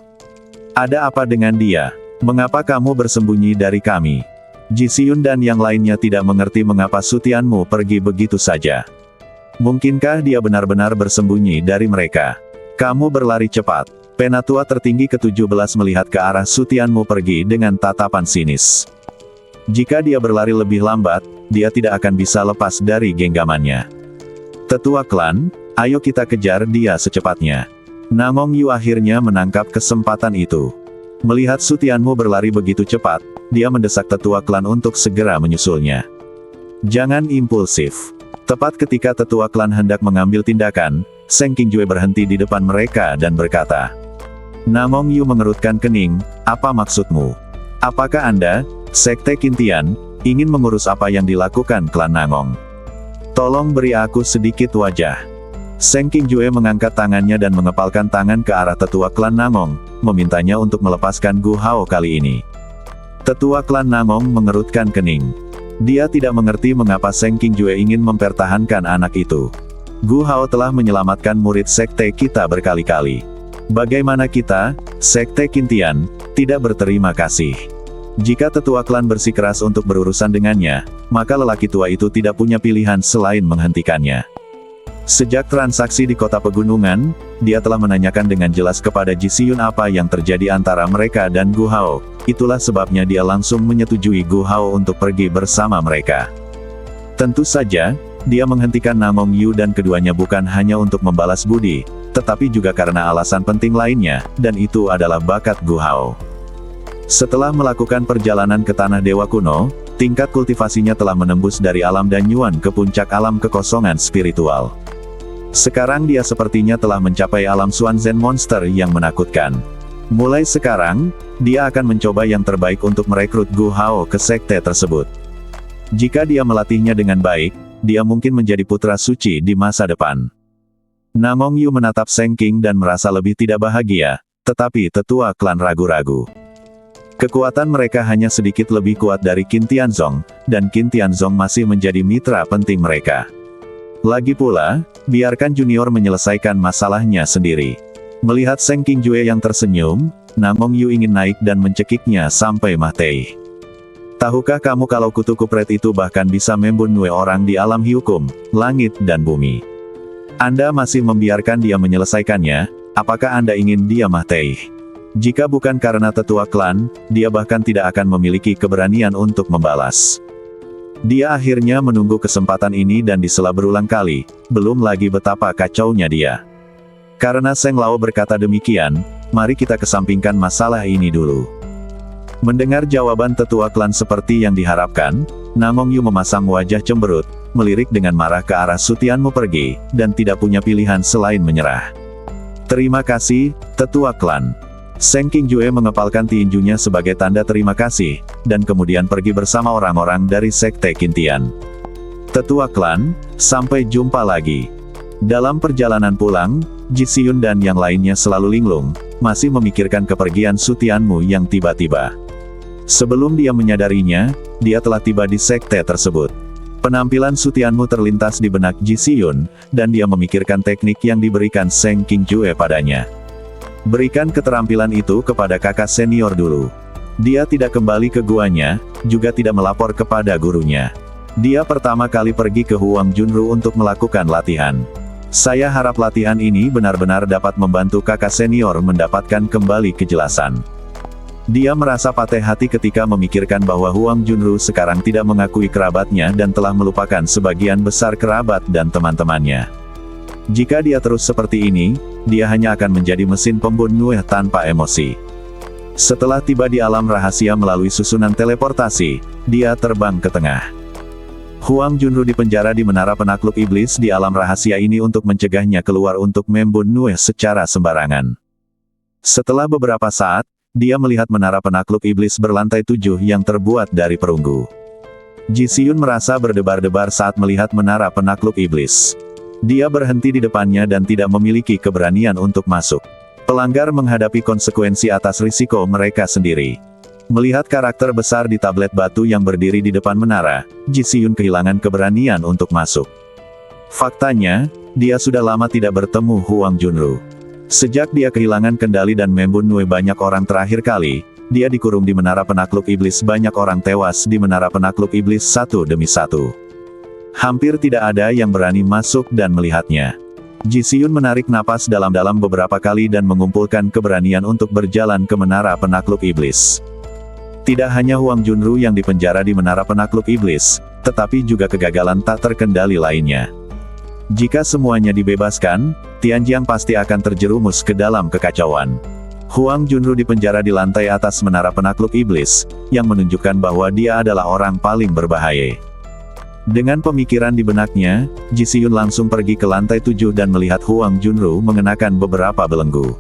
Ada apa dengan dia? Mengapa kamu bersembunyi dari kami? Ji Siyun dan yang lainnya tidak mengerti mengapa Sutianmu pergi begitu saja. Mungkinkah dia benar-benar bersembunyi dari mereka? Kamu berlari cepat. Penatua tertinggi ke-17 melihat ke arah Sutianmu pergi dengan tatapan sinis. Jika dia berlari lebih lambat, dia tidak akan bisa lepas dari genggamannya. Tetua klan, ayo kita kejar dia secepatnya. Namong Yu akhirnya menangkap kesempatan itu. Melihat Sutianmu berlari begitu cepat, dia mendesak tetua klan untuk segera menyusulnya. Jangan impulsif. Tepat ketika tetua klan hendak mengambil tindakan, Seng Qingjue berhenti di depan mereka dan berkata, Namong Yu mengerutkan kening, apa maksudmu? Apakah Anda, Sekte Qintian, ingin mengurus apa yang dilakukan klan Nangong? Tolong beri aku sedikit wajah. Seng Qingjue mengangkat tangannya dan mengepalkan tangan ke arah tetua klan Nangong, memintanya untuk melepaskan Gu Hao kali ini. Tetua klan Nangong mengerutkan kening. Dia tidak mengerti mengapa Seng Qingjue ingin mempertahankan anak itu. Gu Hao telah menyelamatkan murid sekte kita berkali-kali. Bagaimana kita, Sekte Qintian, tidak berterima kasih? Jika tetua klan bersikeras untuk berurusan dengannya, maka lelaki tua itu tidak punya pilihan selain menghentikannya. Sejak transaksi di kota pegunungan, dia telah menanyakan dengan jelas kepada Ji Siyun apa yang terjadi antara mereka dan Gu Hao. Itulah sebabnya dia langsung menyetujui Gu Hao untuk pergi bersama mereka. Tentu saja, dia menghentikan Namong Yu dan keduanya bukan hanya untuk membalas budi, tetapi juga karena alasan penting lainnya, dan itu adalah bakat Gu Hao. Setelah melakukan perjalanan ke Tanah Dewa Kuno, Tingkat kultivasinya telah menembus dari alam danyuan ke puncak alam kekosongan spiritual. Sekarang dia sepertinya telah mencapai alam Xuanzhen monster yang menakutkan. Mulai sekarang, dia akan mencoba yang terbaik untuk merekrut Gu Hao ke sekte tersebut. Jika dia melatihnya dengan baik, dia mungkin menjadi putra suci di masa depan. Namong Yu menatap Seng King dan merasa lebih tidak bahagia, tetapi tetua klan ragu-ragu. Kekuatan mereka hanya sedikit lebih kuat dari Qin Tianzong, dan Qin Tianzong masih menjadi mitra penting mereka. Lagi pula, biarkan junior menyelesaikan masalahnya sendiri. Melihat Seng King Jue yang tersenyum, Namong Yu ingin naik dan mencekiknya sampai mati. Tahukah kamu kalau kutu kupret itu bahkan bisa membunuh orang di alam hukum, langit dan bumi? Anda masih membiarkan dia menyelesaikannya, apakah Anda ingin dia mati? Jika bukan karena tetua klan, dia bahkan tidak akan memiliki keberanian untuk membalas. Dia akhirnya menunggu kesempatan ini dan disela berulang kali, belum lagi betapa kacaunya dia. Karena Seng Lao berkata demikian, mari kita kesampingkan masalah ini dulu. Mendengar jawaban tetua klan seperti yang diharapkan, Namong Yu memasang wajah cemberut, melirik dengan marah ke arah Sutianmu pergi, dan tidak punya pilihan selain menyerah. Terima kasih, tetua klan. Seng King Jue mengepalkan tinjunya sebagai tanda terima kasih, dan kemudian pergi bersama orang-orang dari sekte Qintian. Tetua klan, sampai jumpa lagi. Dalam perjalanan pulang, Ji Xiyun dan yang lainnya selalu linglung, masih memikirkan kepergian Sutianmu yang tiba-tiba. Sebelum dia menyadarinya, dia telah tiba di sekte tersebut. Penampilan Sutianmu terlintas di benak Ji Xiyun, dan dia memikirkan teknik yang diberikan Seng King Jue padanya. Berikan keterampilan itu kepada kakak senior dulu. Dia tidak kembali ke guanya, juga tidak melapor kepada gurunya. Dia pertama kali pergi ke Huang Junru untuk melakukan latihan. Saya harap latihan ini benar-benar dapat membantu kakak senior mendapatkan kembali kejelasan. Dia merasa patah hati ketika memikirkan bahwa Huang Junru sekarang tidak mengakui kerabatnya dan telah melupakan sebagian besar kerabat dan teman-temannya. Jika dia terus seperti ini, dia hanya akan menjadi mesin pembunuh tanpa emosi. Setelah tiba di alam rahasia melalui susunan teleportasi, dia terbang ke tengah. Huang Junru dipenjara di menara penakluk iblis di alam rahasia ini untuk mencegahnya keluar untuk membunuh secara sembarangan. Setelah beberapa saat, dia melihat menara penakluk iblis berlantai 7 yang terbuat dari perunggu. Ji Xiyun merasa berdebar-debar saat melihat menara penakluk iblis. Dia berhenti di depannya dan tidak memiliki keberanian untuk masuk. Pelanggar menghadapi konsekuensi atas risiko mereka sendiri. Melihat karakter besar di tablet batu yang berdiri di depan menara, Ji Xiyun kehilangan keberanian untuk masuk. Faktanya, dia sudah lama tidak bertemu Huang Junru. Sejak dia kehilangan kendali dan membunuh banyak orang terakhir kali, dia dikurung di menara penakluk iblis. Banyak orang tewas di menara penakluk iblis satu demi satu. Hampir tidak ada yang berani masuk dan melihatnya. Ji Xiyun menarik napas dalam-dalam beberapa kali dan mengumpulkan keberanian untuk berjalan ke menara penakluk iblis. Tidak hanya Huang Junru yang dipenjara di menara penakluk iblis, tetapi juga kegagalan tak terkendali lainnya. Jika semuanya dibebaskan, Tianjiang pasti akan terjerumus ke dalam kekacauan. Huang Junru dipenjara di lantai atas menara penakluk iblis, yang menunjukkan bahwa dia adalah orang paling berbahaya. Dengan pemikiran di benaknya, Ji Xiyun langsung pergi ke lantai 7 dan melihat Huang Junru mengenakan beberapa belenggu.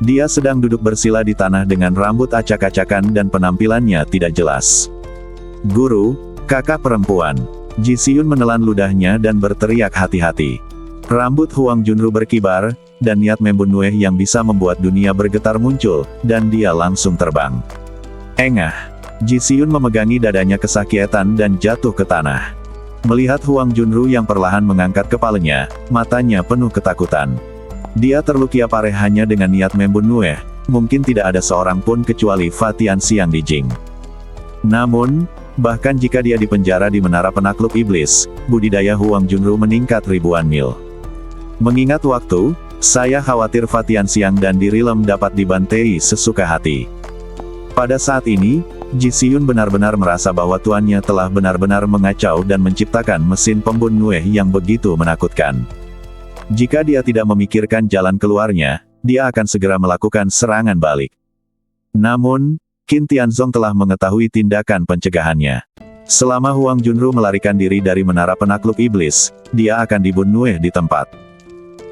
Dia sedang duduk bersila di tanah dengan rambut acak-acakan dan penampilannya tidak jelas. Guru, kakak perempuan. Ji Xiyun menelan ludahnya dan berteriak hati-hati. Rambut Huang Junru berkibar, dan niat membunuh yang bisa membuat dunia bergetar muncul, dan dia langsung terbang. Engah. Ji Xiyun memegangi dadanya kesakitan dan jatuh ke tanah. Melihat Huang Junru yang perlahan mengangkat kepalanya, matanya penuh ketakutan. Dia terluka parah hanya dengan niat membunuh, mungkin tidak ada seorang pun kecuali Fa Tianxiang di Jing. Namun, bahkan jika dia dipenjara di menara penakluk iblis, budidaya Huang Junru meningkat ribuan mil. Mengingat waktu, saya khawatir Fa Tianxiang dan diri Lem dapat dibantai sesuka hati. Pada saat ini, Ji Xiyun benar-benar merasa bahwa tuannya telah benar-benar mengacau dan menciptakan mesin pembunuh yang begitu menakutkan. Jika dia tidak memikirkan jalan keluarnya, dia akan segera melakukan serangan balik. Namun, Qin Tianzong telah mengetahui tindakan pencegahannya. Selama Huang Junru melarikan diri dari menara penakluk iblis, dia akan dibunuh di tempat.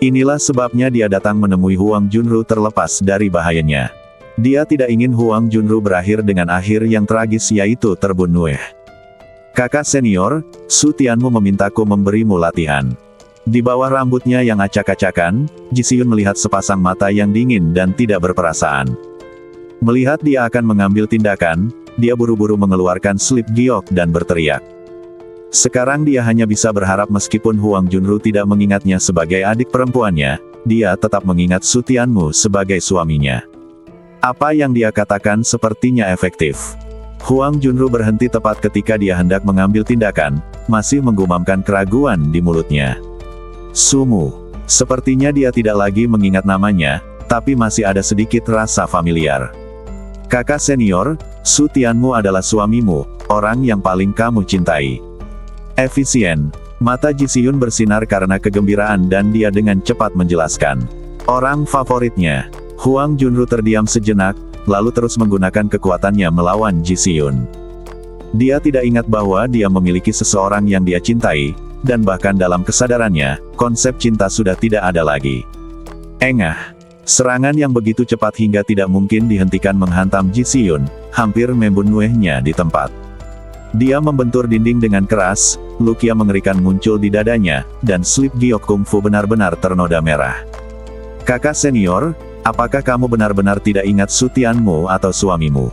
Inilah sebabnya dia datang menemui Huang Junru terlepas dari bahayanya. Dia tidak ingin Huang Junru berakhir dengan akhir yang tragis yaitu terbunuh. Kakak senior, Su Tianmu memintaku memberimu latihan. Di bawah rambutnya yang acak-acakan, Ji Xiyun melihat sepasang mata yang dingin dan tidak berperasaan. Melihat dia akan mengambil tindakan, dia buru-buru mengeluarkan slip giok dan berteriak. Sekarang dia hanya bisa berharap meskipun Huang Junru tidak mengingatnya sebagai adik perempuannya, dia tetap mengingat Su Tianmu sebagai suaminya. Apa yang dia katakan sepertinya efektif. Huang Junru berhenti tepat ketika dia hendak mengambil tindakan, masih menggumamkan keraguan di mulutnya. Sumu. Sepertinya dia tidak lagi mengingat namanya, tapi masih ada sedikit rasa familiar. Kakak senior, Su Tianmu adalah suamimu, orang yang paling kamu cintai. Efisien. Mata Ji Xiyun bersinar karena kegembiraan dan dia dengan cepat menjelaskan. Orang favoritnya. Huang Junru terdiam sejenak, lalu terus menggunakan kekuatannya melawan Ji Xiyun. Dia tidak ingat bahwa dia memiliki seseorang yang dia cintai, dan bahkan dalam kesadarannya, konsep cinta sudah tidak ada lagi. Engah. Serangan yang begitu cepat hingga tidak mungkin dihentikan menghantam Ji Xiyun, hampir membunuhnya di tempat. Dia membentur dinding dengan keras, luka mengerikan muncul di dadanya, dan slip giok kungfu benar-benar ternoda merah. Kakak senior, apakah kamu benar-benar tidak ingat Su Tianmu atau suamimu?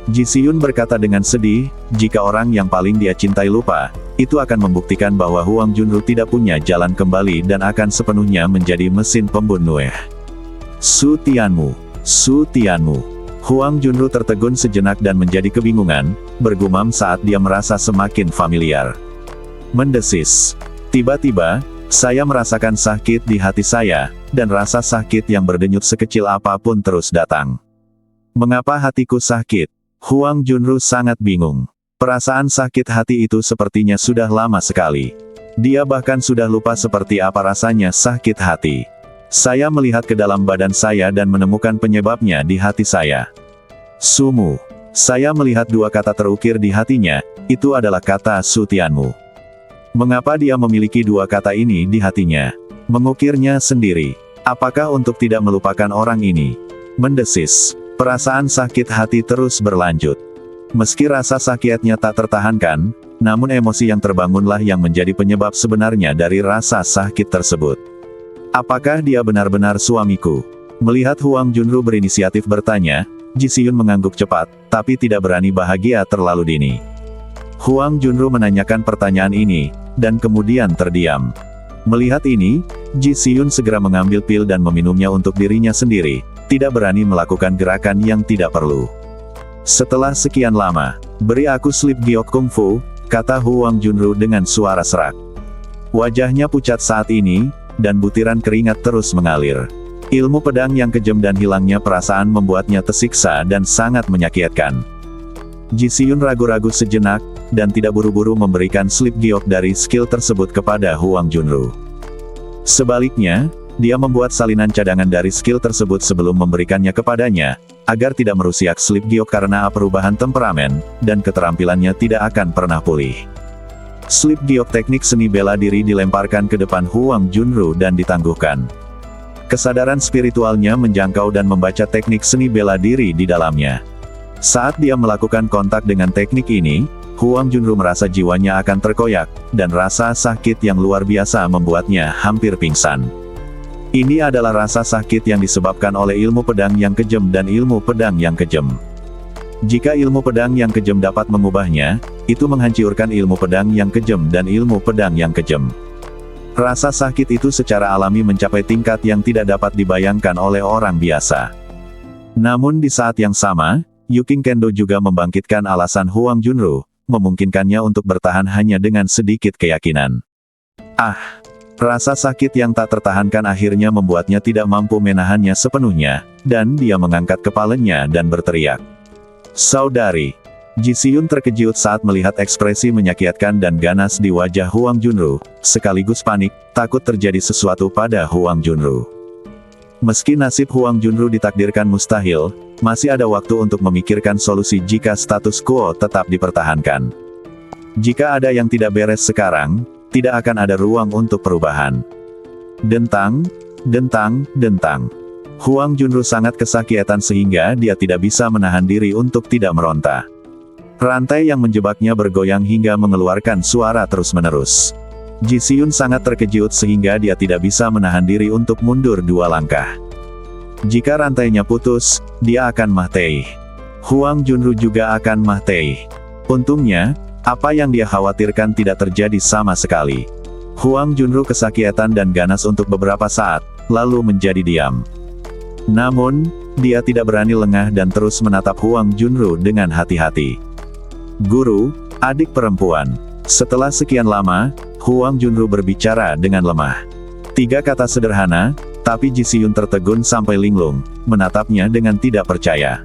Ji Xiyun berkata dengan sedih, jika orang yang paling dia cintai lupa, itu akan membuktikan bahwa Huang Junru tidak punya jalan kembali dan akan sepenuhnya menjadi mesin pembunuh. Su Tianmu. Su Tianmu. Huang Junru tertegun sejenak dan menjadi kebingungan, bergumam saat dia merasa semakin familiar. Mendesis. Tiba-tiba, saya merasakan sakit di hati saya, dan rasa sakit yang berdenyut sekecil apapun terus datang. Mengapa hatiku sakit? Huang Junru sangat bingung. Perasaan sakit hati itu sepertinya sudah lama sekali. Dia bahkan sudah lupa seperti apa rasanya sakit hati. Saya melihat ke dalam badan saya dan menemukan penyebabnya di hati saya. Sumu. Saya melihat dua kata terukir di hatinya, itu adalah kata Su Tianmu. Mengapa dia memiliki dua kata ini di hatinya? Mengukirnya sendiri. Apakah untuk tidak melupakan orang ini? Mendesis. Perasaan sakit hati terus berlanjut. Meski rasa sakitnya tak tertahankan, namun emosi yang terbangunlah yang menjadi penyebab sebenarnya dari rasa sakit tersebut. Apakah dia benar-benar suamiku? Melihat Huang Junru berinisiatif bertanya, Ji Xiyun mengangguk cepat, tapi tidak berani bahagia terlalu dini. Huang Junru menanyakan pertanyaan ini, dan kemudian terdiam. Melihat ini, Ji Xiyun segera mengambil pil dan meminumnya untuk dirinya sendiri, tidak berani melakukan gerakan yang tidak perlu. Setelah sekian lama, beri aku slip giok kungfu, kata Huang Junru dengan suara serak. Wajahnya pucat saat ini, dan butiran keringat terus mengalir. Ilmu pedang yang kejam dan hilangnya perasaan membuatnya tersiksa dan sangat menyakitkan. Ji Xiyun ragu-ragu sejenak, dan tidak buru-buru memberikan slip giok dari skill tersebut kepada Huang Junru. Sebaliknya, dia membuat salinan cadangan dari skill tersebut sebelum memberikannya kepadanya, agar tidak merusak slip giok karena perubahan temperamen, dan keterampilannya tidak akan pernah pulih. Slip giok teknik seni bela diri dilemparkan ke depan Huang Junru dan ditangguhkan. Kesadaran spiritualnya menjangkau dan membaca teknik seni bela diri di dalamnya. Saat dia melakukan kontak dengan teknik ini, Huang Junru merasa jiwanya akan terkoyak, dan rasa sakit yang luar biasa membuatnya hampir pingsan. Ini adalah rasa sakit yang disebabkan oleh ilmu pedang yang kejam dan ilmu pedang yang kejam. Jika ilmu pedang yang kejam dapat mengubahnya, itu menghancurkan ilmu pedang yang kejam dan ilmu pedang yang kejam. Rasa sakit itu secara alami mencapai tingkat yang tidak dapat dibayangkan oleh orang biasa. Namun di saat yang sama, Yuking Kendo juga membangkitkan alasan Huang Junru, memungkinkannya untuk bertahan hanya dengan sedikit keyakinan. Rasa sakit yang tak tertahankan akhirnya membuatnya tidak mampu menahannya sepenuhnya, dan dia mengangkat kepalanya dan berteriak. Saudari. Ji Xiyun terkejut saat melihat ekspresi menyakitkan dan ganas di wajah Huang Junru, sekaligus panik, takut terjadi sesuatu pada Huang Junru. Meski nasib Huang Junru ditakdirkan mustahil, masih ada waktu untuk memikirkan solusi jika status quo tetap dipertahankan. Jika ada yang tidak beres sekarang, tidak akan ada ruang untuk perubahan. Dentang, dentang, dentang. Huang Junru sangat kesakitan sehingga dia tidak bisa menahan diri untuk tidak meronta. Rantai yang menjebaknya bergoyang hingga mengeluarkan suara terus-menerus. Ji Siyun sangat terkejut sehingga dia tidak bisa menahan diri untuk mundur 2 langkah. Jika rantainya putus, dia akan mati. Huang Junru juga akan mati. Untungnya, apa yang dia khawatirkan tidak terjadi sama sekali. Huang Junru kesakitan dan ganas untuk beberapa saat, lalu menjadi diam. Namun, dia tidak berani lengah dan terus menatap Huang Junru dengan hati-hati. Guru, adik perempuan. Setelah sekian lama, Huang Junru berbicara dengan lemah. 3 kata sederhana, tapi Ji Siyun tertegun sampai linglung, menatapnya dengan tidak percaya.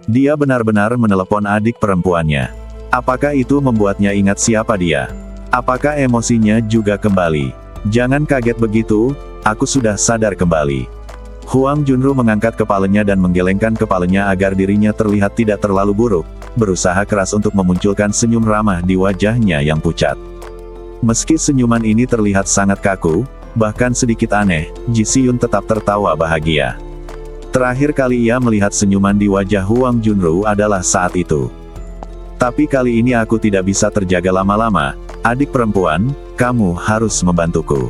Dia benar-benar menelepon adik perempuannya. Apakah itu membuatnya ingat siapa dia? Apakah emosinya juga kembali? Jangan kaget begitu, aku sudah sadar kembali. Huang Junru mengangkat kepalanya dan menggelengkan kepalanya agar dirinya terlihat tidak terlalu buruk, berusaha keras untuk memunculkan senyum ramah di wajahnya yang pucat. Meski senyuman ini terlihat sangat kaku, bahkan sedikit aneh, Ji Siyun tetap tertawa bahagia. Terakhir kali ia melihat senyuman di wajah Huang Junru adalah saat itu. Tapi kali ini aku tidak bisa terjaga lama-lama, adik perempuan, kamu harus membantuku.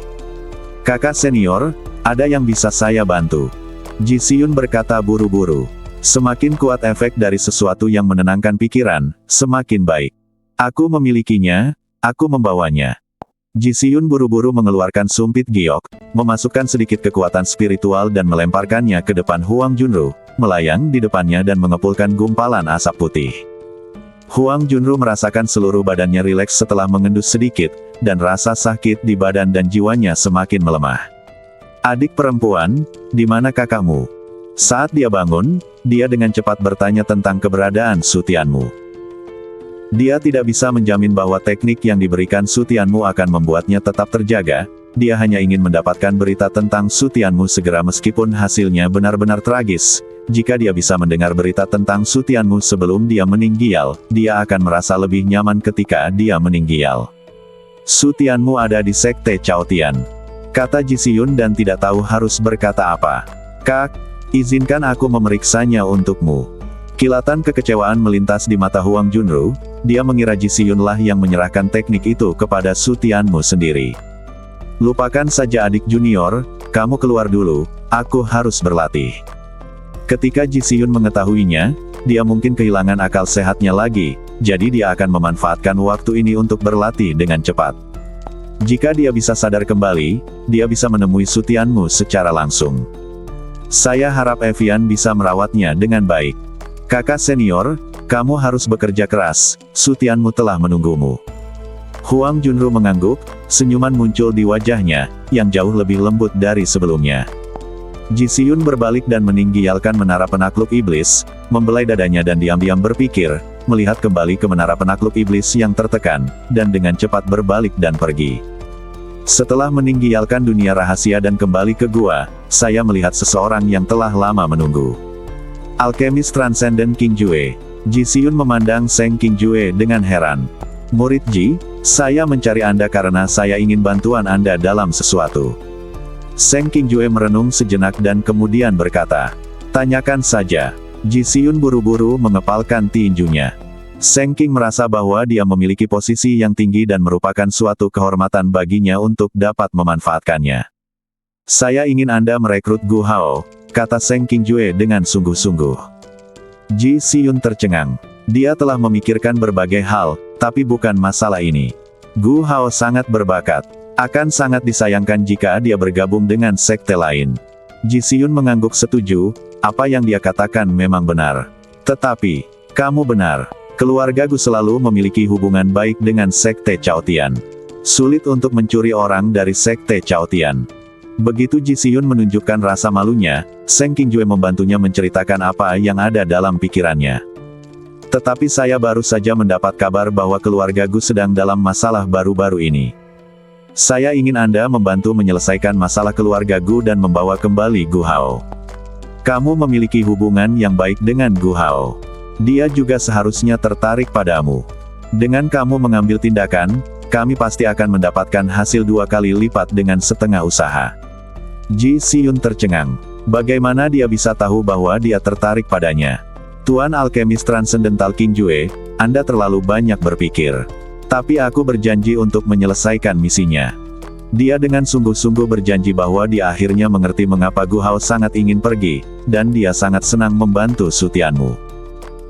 Kakak senior, ada yang bisa saya bantu? Ji Siyun berkata buru-buru. Semakin kuat efek dari sesuatu yang menenangkan pikiran, semakin baik. Aku memilikinya, aku membawanya. Ji Siyun buru-buru mengeluarkan sumpit giok, memasukkan sedikit kekuatan spiritual dan melemparkannya ke depan Huang Junru, melayang di depannya dan mengepulkan gumpalan asap putih. Huang Junru merasakan seluruh badannya rileks setelah mengendus sedikit, dan rasa sakit di badan dan jiwanya semakin melemah. Adik perempuan, di mana kakakmu? Saat dia bangun, dia dengan cepat bertanya tentang keberadaan Su Tianmu. Dia tidak bisa menjamin bahwa teknik yang diberikan Su Tianmu akan membuatnya tetap terjaga, dia hanya ingin mendapatkan berita tentang Su Tianmu segera meskipun hasilnya benar-benar tragis. Jika dia bisa mendengar berita tentang Su Tianmu sebelum dia meninggal, dia akan merasa lebih nyaman ketika dia meninggal. Su Tianmu ada di Sekte Cao Tian, kata Ji Siyun dan tidak tahu harus berkata apa. Kak, izinkan aku memeriksanya untukmu. Kilatan kekecewaan melintas di mata Huang Junru, dia mengira Ji Siyun lah yang menyerahkan teknik itu kepada Su Tianmu sendiri. Lupakan saja adik junior, kamu keluar dulu, aku harus berlatih. Ketika Ji Siyun mengetahuinya, dia mungkin kehilangan akal sehatnya lagi, jadi dia akan memanfaatkan waktu ini untuk berlatih dengan cepat. Jika dia bisa sadar kembali, dia bisa menemui Su Tianmu secara langsung. Saya harap Evian bisa merawatnya dengan baik. Kakak senior, kamu harus bekerja keras, Su Tianmu telah menunggumu. Huang Junru mengangguk, senyuman muncul di wajahnya, yang jauh lebih lembut dari sebelumnya. Ji Siyun berbalik dan meninggialkan menara penakluk iblis, membelai dadanya dan diam-diam berpikir, melihat kembali ke menara penakluk iblis yang tertekan, dan dengan cepat berbalik dan pergi. Setelah meninggialkan dunia rahasia dan kembali ke gua, saya melihat seseorang yang telah lama menunggu. Alkemis Transcendent King Jue. Ji Siyun memandang Seng King Jue dengan heran. Murid Ji, saya mencari Anda karena saya ingin bantuan Anda dalam sesuatu. Seng King Jue merenung sejenak dan kemudian berkata, tanyakan saja. Ji Siyun buru-buru mengepalkan tinjunya. Seng King merasa bahwa dia memiliki posisi yang tinggi dan merupakan suatu kehormatan baginya untuk dapat memanfaatkannya. Saya ingin Anda merekrut Gu Hao, kata Seng King Jue dengan sungguh-sungguh. Ji Siyun tercengang. Dia telah memikirkan berbagai hal, tapi bukan masalah ini. Gu Hao sangat berbakat. Akan sangat disayangkan jika dia bergabung dengan sekte lain. Ji Siyun mengangguk setuju, apa yang dia katakan memang benar. Tetapi, kamu benar. Keluarga Gu selalu memiliki hubungan baik dengan sekte Cao Tian. Sulit untuk mencuri orang dari sekte Cao Tian. Begitu Ji Siyun menunjukkan rasa malunya, Seng King Jue membantunya menceritakan apa yang ada dalam pikirannya. Tetapi saya baru saja mendapat kabar bahwa keluarga Gu sedang dalam masalah baru-baru ini. Saya ingin Anda membantu menyelesaikan masalah keluarga Gu dan membawa kembali Gu Hao. Kamu memiliki hubungan yang baik dengan Gu Hao. Dia juga seharusnya tertarik padamu. Dengan kamu mengambil tindakan, kami pasti akan mendapatkan hasil 2 kali lipat dengan setengah usaha. Ji Siyun tercengang. Bagaimana dia bisa tahu bahwa dia tertarik padanya? Tuan alkemis Transcendental King Jue, Anda terlalu banyak berpikir. Tapi aku berjanji untuk menyelesaikan misinya. Dia dengan sungguh-sungguh berjanji bahwa dia akhirnya mengerti mengapa Gu Hao sangat ingin pergi, dan dia sangat senang membantu Su Tianmu.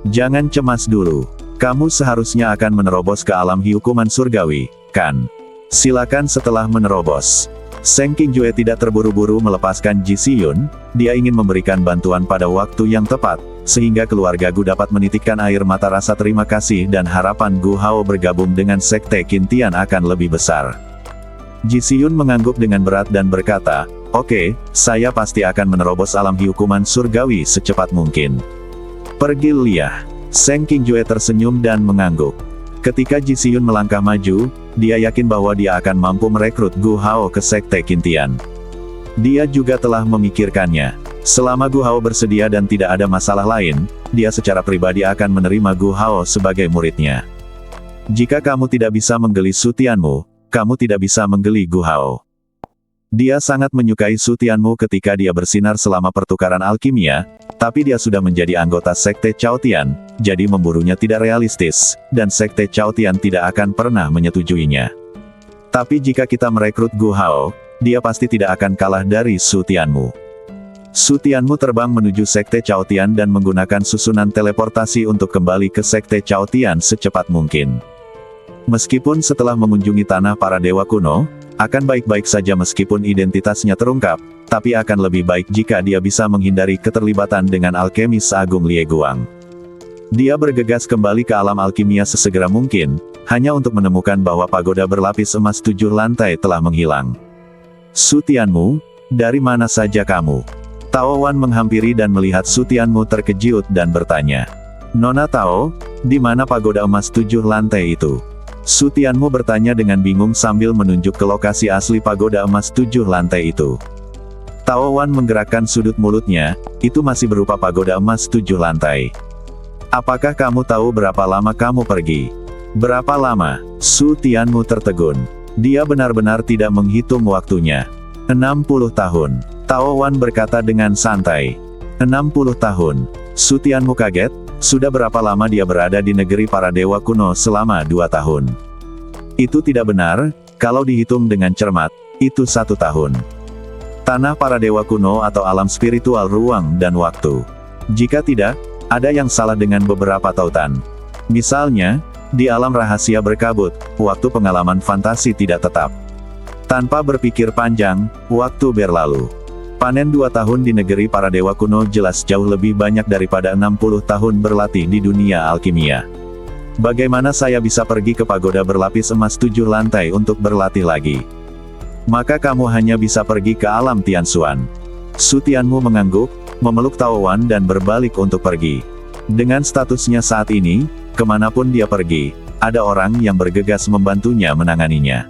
Jangan cemas dulu. Kamu seharusnya akan menerobos ke alam hukuman surgawi, kan? Silakan setelah menerobos. Seng King Jue tidak terburu-buru melepaskan Ji Siyun, dia ingin memberikan bantuan pada waktu yang tepat, sehingga keluarga Gu dapat menitikkan air mata rasa terima kasih dan harapan Gu Hao bergabung dengan Sekte Qin Tian akan lebih besar. Ji Siyun mengangguk dengan berat dan berkata, "Oke, saya pasti akan menerobos alam hukuman surgawi secepat mungkin." Pergi Liah. Seng King Jue tersenyum dan mengangguk. Ketika Ji Siyun melangkah maju, dia yakin bahwa dia akan mampu merekrut Gu Hao ke Sekte Qin Tian. Dia juga telah memikirkannya. Selama Gu Hao bersedia dan tidak ada masalah lain, dia secara pribadi akan menerima Gu Hao sebagai muridnya. Jika kamu tidak bisa menggeli Su Tianmu, kamu tidak bisa menggeli Gu Hao. Dia sangat menyukai Su Tianmu ketika dia bersinar selama pertukaran alkimia, tapi dia sudah menjadi anggota Sekte Cao Tian, jadi memburunya tidak realistis, dan Sekte Cao Tian tidak akan pernah menyetujuinya. Tapi jika kita merekrut Gu Hao, dia pasti tidak akan kalah dari Su Tianmu. Su Tianmu terbang menuju Sekte Cao Tian dan menggunakan susunan teleportasi untuk kembali ke Sekte Cao Tian secepat mungkin. Meskipun setelah mengunjungi tanah para dewa kuno, akan baik-baik saja meskipun identitasnya terungkap, tapi akan lebih baik jika dia bisa menghindari keterlibatan dengan alkemis agung Lie Guang. Dia bergegas kembali ke alam alkimia sesegera mungkin, hanya untuk menemukan bahwa pagoda berlapis emas 7 lantai telah menghilang. Su Tianmu, dari mana saja kamu? Tao Wan menghampiri dan melihat Su Tianmu terkejut dan bertanya, "Nona Tao, di mana pagoda emas 7 lantai itu?" Su Tianmu bertanya dengan bingung sambil menunjuk ke lokasi asli pagoda emas 7 lantai itu. Tao Wan menggerakkan sudut mulutnya, "Itu masih berupa pagoda emas 7 lantai. Apakah kamu tahu berapa lama kamu pergi?" "Berapa lama?" Su Tianmu tertegun. Dia benar-benar tidak menghitung waktunya. 60 tahun. Tao Wan berkata dengan santai. 60 tahun. Su Tianmu kaget. Sudah berapa lama dia berada di negeri para dewa kuno selama 2 tahun? Itu tidak benar, kalau dihitung dengan cermat, itu 1 tahun. Tanah para dewa kuno atau alam spiritual ruang dan waktu. Jika tidak, ada yang salah dengan beberapa tautan. Misalnya, di alam rahasia berkabut, waktu pengalaman fantasi tidak tetap. Tanpa berpikir panjang, waktu berlalu. Panen 2 tahun di negeri para dewa kuno jelas jauh lebih banyak daripada 60 tahun berlatih di dunia alkimia. Bagaimana saya bisa pergi ke pagoda berlapis emas 7 lantai untuk berlatih lagi? Maka kamu hanya bisa pergi ke alam Tianxuan. Su Tianmu mengangguk, memeluk Tao Wan dan berbalik untuk pergi. Dengan statusnya saat ini, kemanapun dia pergi, ada orang yang bergegas membantunya menanganinya.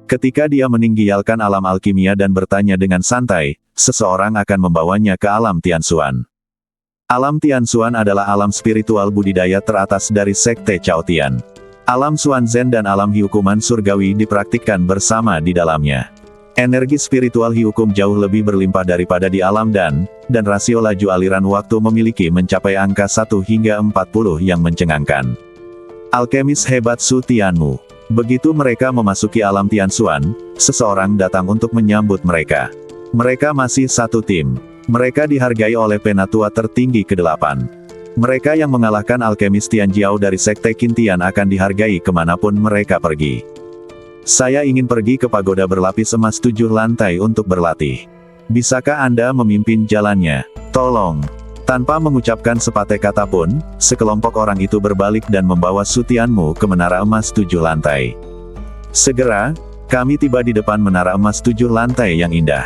Ketika dia meninggialkan alam alkimia dan bertanya dengan santai, seseorang akan membawanya ke alam Tianxuan. Alam Tianxuan adalah alam spiritual budidaya teratas dari Sekte Cao Tian. Alam Xuanzhen dan alam hukuman surgawi dipraktikkan bersama di dalamnya. Energi spiritual hukum jauh lebih berlimpah daripada di alam dan rasio laju aliran waktu memiliki mencapai angka 1 hingga 40 yang mencengangkan. Alkemis hebat Su Tianmu. Begitu mereka memasuki alam Tianxuan, seseorang datang untuk menyambut mereka. Mereka masih satu tim. Mereka dihargai oleh penatua tertinggi ke-8. Mereka yang mengalahkan alkemis Tianjiao dari Sekte Qin Tian akan dihargai kemanapun mereka pergi. Saya ingin pergi ke pagoda berlapis emas 7 lantai untuk berlatih. Bisakah Anda memimpin jalannya? Tolong. Tanpa mengucapkan sepatah kata pun, sekelompok orang itu berbalik dan membawa Su Tianmu ke menara emas 7 lantai. Segera, kami tiba di depan menara emas 7 lantai yang indah.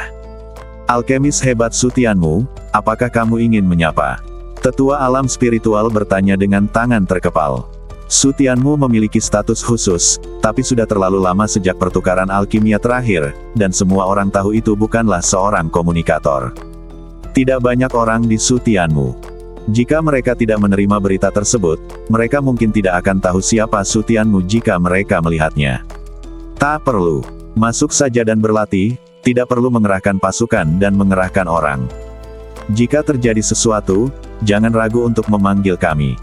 Alkemis hebat Su Tianmu, apakah kamu ingin menyapa? Tetua alam spiritual bertanya dengan tangan terkepal. Su Tianmu memiliki status khusus, tapi sudah terlalu lama sejak pertukaran alkimia terakhir, dan semua orang tahu itu bukanlah seorang komunikator. Tidak banyak orang di Su Tianmu. Jika mereka tidak menerima berita tersebut, mereka mungkin tidak akan tahu siapa Su Tianmu jika mereka melihatnya. Tak perlu. Masuk saja dan berlatih, tidak perlu mengerahkan pasukan dan mengerahkan orang. Jika terjadi sesuatu, jangan ragu untuk memanggil kami.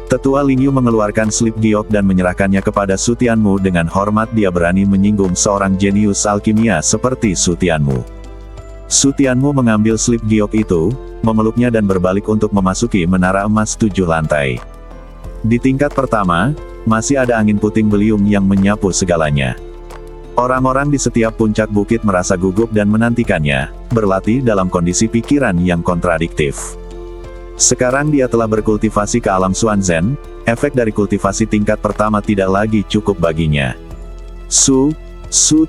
Tetua Lingyu mengeluarkan slip giok dan menyerahkannya kepada Su Tianmu dengan hormat. Dia berani menyinggung seorang jenius alkimia seperti Su Tianmu. Su Tianmu mengambil slip giok itu, memeluknya dan berbalik untuk memasuki menara emas 7 lantai. Di tingkat pertama, masih ada angin puting beliung yang menyapu segalanya. Orang-orang di setiap puncak bukit merasa gugup dan menantikannya, berlatih dalam kondisi pikiran yang kontradiktif. Sekarang dia telah berkultivasi ke alam Xuanzhen, efek dari kultivasi tingkat pertama tidak lagi cukup baginya. Su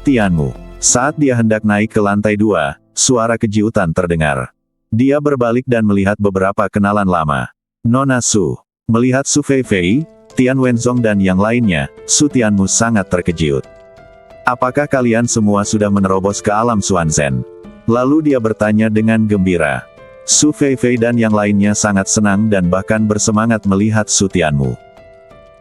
Tianmu. Saat dia hendak naik ke lantai 2, suara kejutan terdengar. Dia berbalik dan melihat beberapa kenalan lama. Nona Su. Melihat Su Feifei, Tian Wenzong dan yang lainnya, Su Tianmu sangat terkejut. Apakah kalian semua sudah menerobos ke alam Xuanzhen? Lalu dia bertanya dengan gembira. Su Feifei dan yang lainnya sangat senang dan bahkan bersemangat melihat Su Tianmu.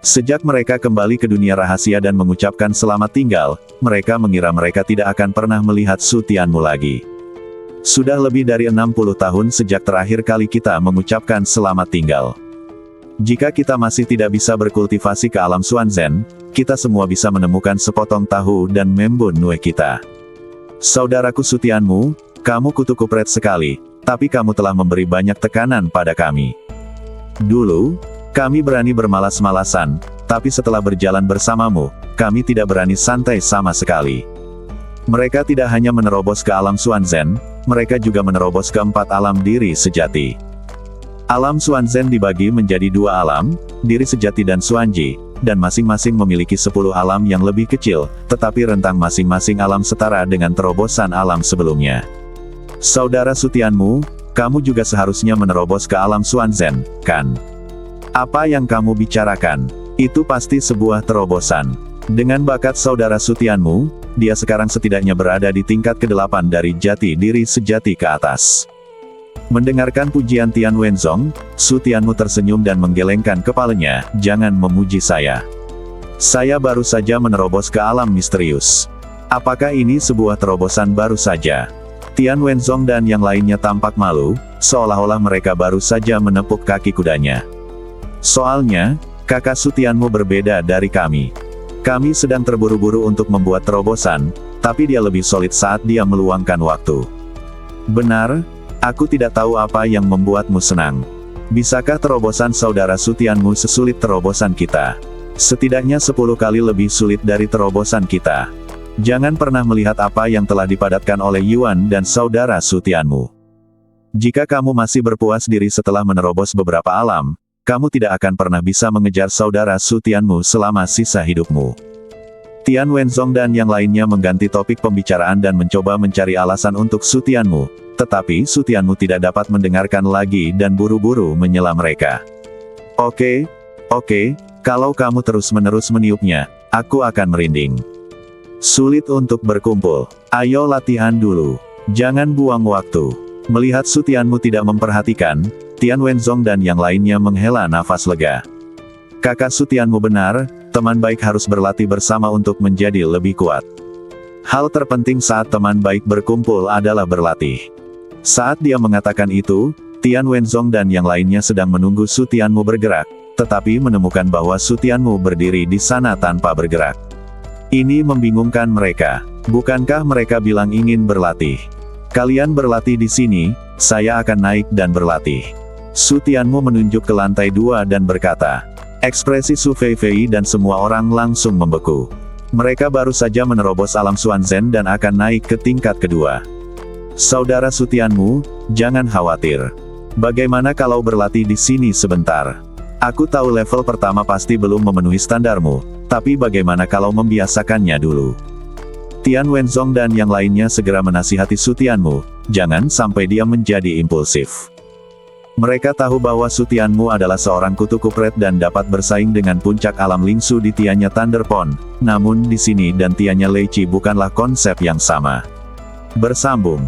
Sejak mereka kembali ke dunia rahasia dan mengucapkan selamat tinggal, mereka mengira mereka tidak akan pernah melihat Su Tianmu lagi. Sudah lebih dari 60 tahun sejak terakhir kali kita mengucapkan selamat tinggal. Jika kita masih tidak bisa berkultivasi ke alam Xuanzhen, kita semua bisa menemukan sepotong tahu dan membun nue kita. Saudaraku Su Tianmu, kamu kutu kupret sekali, tapi kamu telah memberi banyak tekanan pada kami. Dulu, kami berani bermalas-malasan, tapi setelah berjalan bersamamu, kami tidak berani santai sama sekali. Mereka tidak hanya menerobos ke alam Xuanzhen, mereka juga menerobos ke 4 alam diri sejati. Alam Xuanzhen dibagi menjadi 2 alam, diri sejati dan Xuanji, dan masing-masing memiliki 10 alam yang lebih kecil, tetapi rentang masing-masing alam setara dengan terobosan alam sebelumnya. Saudara Su Tianmu, kamu juga seharusnya menerobos ke alam Xuanzhen, kan? Apa yang kamu bicarakan? Itu pasti sebuah terobosan. Dengan bakat saudara Su Tianmu, dia sekarang setidaknya berada di tingkat ke-8 dari jati diri sejati ke atas. Mendengarkan pujian Tian Wenzong, Su Tianmu tersenyum dan menggelengkan kepalanya. Jangan memuji saya. Saya baru saja menerobos ke alam misterius. Apakah ini sebuah terobosan baru saja? Tian Wenzong dan yang lainnya tampak malu, seolah-olah mereka baru saja menepuk kaki kudanya. Soalnya, kakak Su Tianmu berbeda dari kami. Kami sedang terburu-buru untuk membuat terobosan, tapi dia lebih solid saat dia meluangkan waktu. Benar, aku tidak tahu apa yang membuatmu senang. Bisakah terobosan saudara Su Tianmu sesulit terobosan kita? Setidaknya 10 kali lebih sulit dari terobosan kita. Jangan pernah melihat apa yang telah dipadatkan oleh Yuan dan saudara Su Tianmu. Jika kamu masih berpuas diri setelah menerobos beberapa alam, kamu tidak akan pernah bisa mengejar saudara Su Tianmu selama sisa hidupmu. Tian Wenzong dan yang lainnya mengganti topik pembicaraan dan mencoba mencari alasan untuk Su Tianmu, tetapi Su Tianmu tidak dapat mendengarkan lagi dan buru-buru menyela mereka. Oke, kalau kamu terus-menerus meniupnya, aku akan merinding. Sulit untuk berkumpul. Ayo latihan dulu. Jangan buang waktu. Melihat Su Tianmu tidak memperhatikan, Tian Wenzong dan yang lainnya menghela nafas lega. Kakak Su Tianmu benar, teman baik harus berlatih bersama untuk menjadi lebih kuat. Hal terpenting saat teman baik berkumpul adalah berlatih. Saat dia mengatakan itu, Tian Wenzong dan yang lainnya sedang menunggu Su Tianmu bergerak, tetapi menemukan bahwa Su Tianmu berdiri di sana tanpa bergerak. Ini membingungkan mereka. Bukankah mereka bilang ingin berlatih? Kalian berlatih di sini, saya akan naik dan berlatih. Su Tianmu menunjuk ke lantai 2 dan berkata. Ekspresi Su Feifei dan semua orang langsung membeku. Mereka baru saja menerobos alam Xuanzhen dan akan naik ke tingkat kedua. Saudara Su Tianmu, jangan khawatir. Bagaimana kalau berlatih di sini sebentar? Aku tahu level pertama pasti belum memenuhi standarmu, tapi bagaimana kalau membiasakannya dulu? Tian Wenzong dan yang lainnya segera menasihati Su Tianmu, jangan sampai dia menjadi impulsif. Mereka tahu bahwa Su Tianmu adalah seorang kutu kupret dan dapat bersaing dengan puncak alam Lingsu di Tiannya Thunderpond, namun di sini dan Tiannya Leiqi bukanlah konsep yang sama. Bersambung.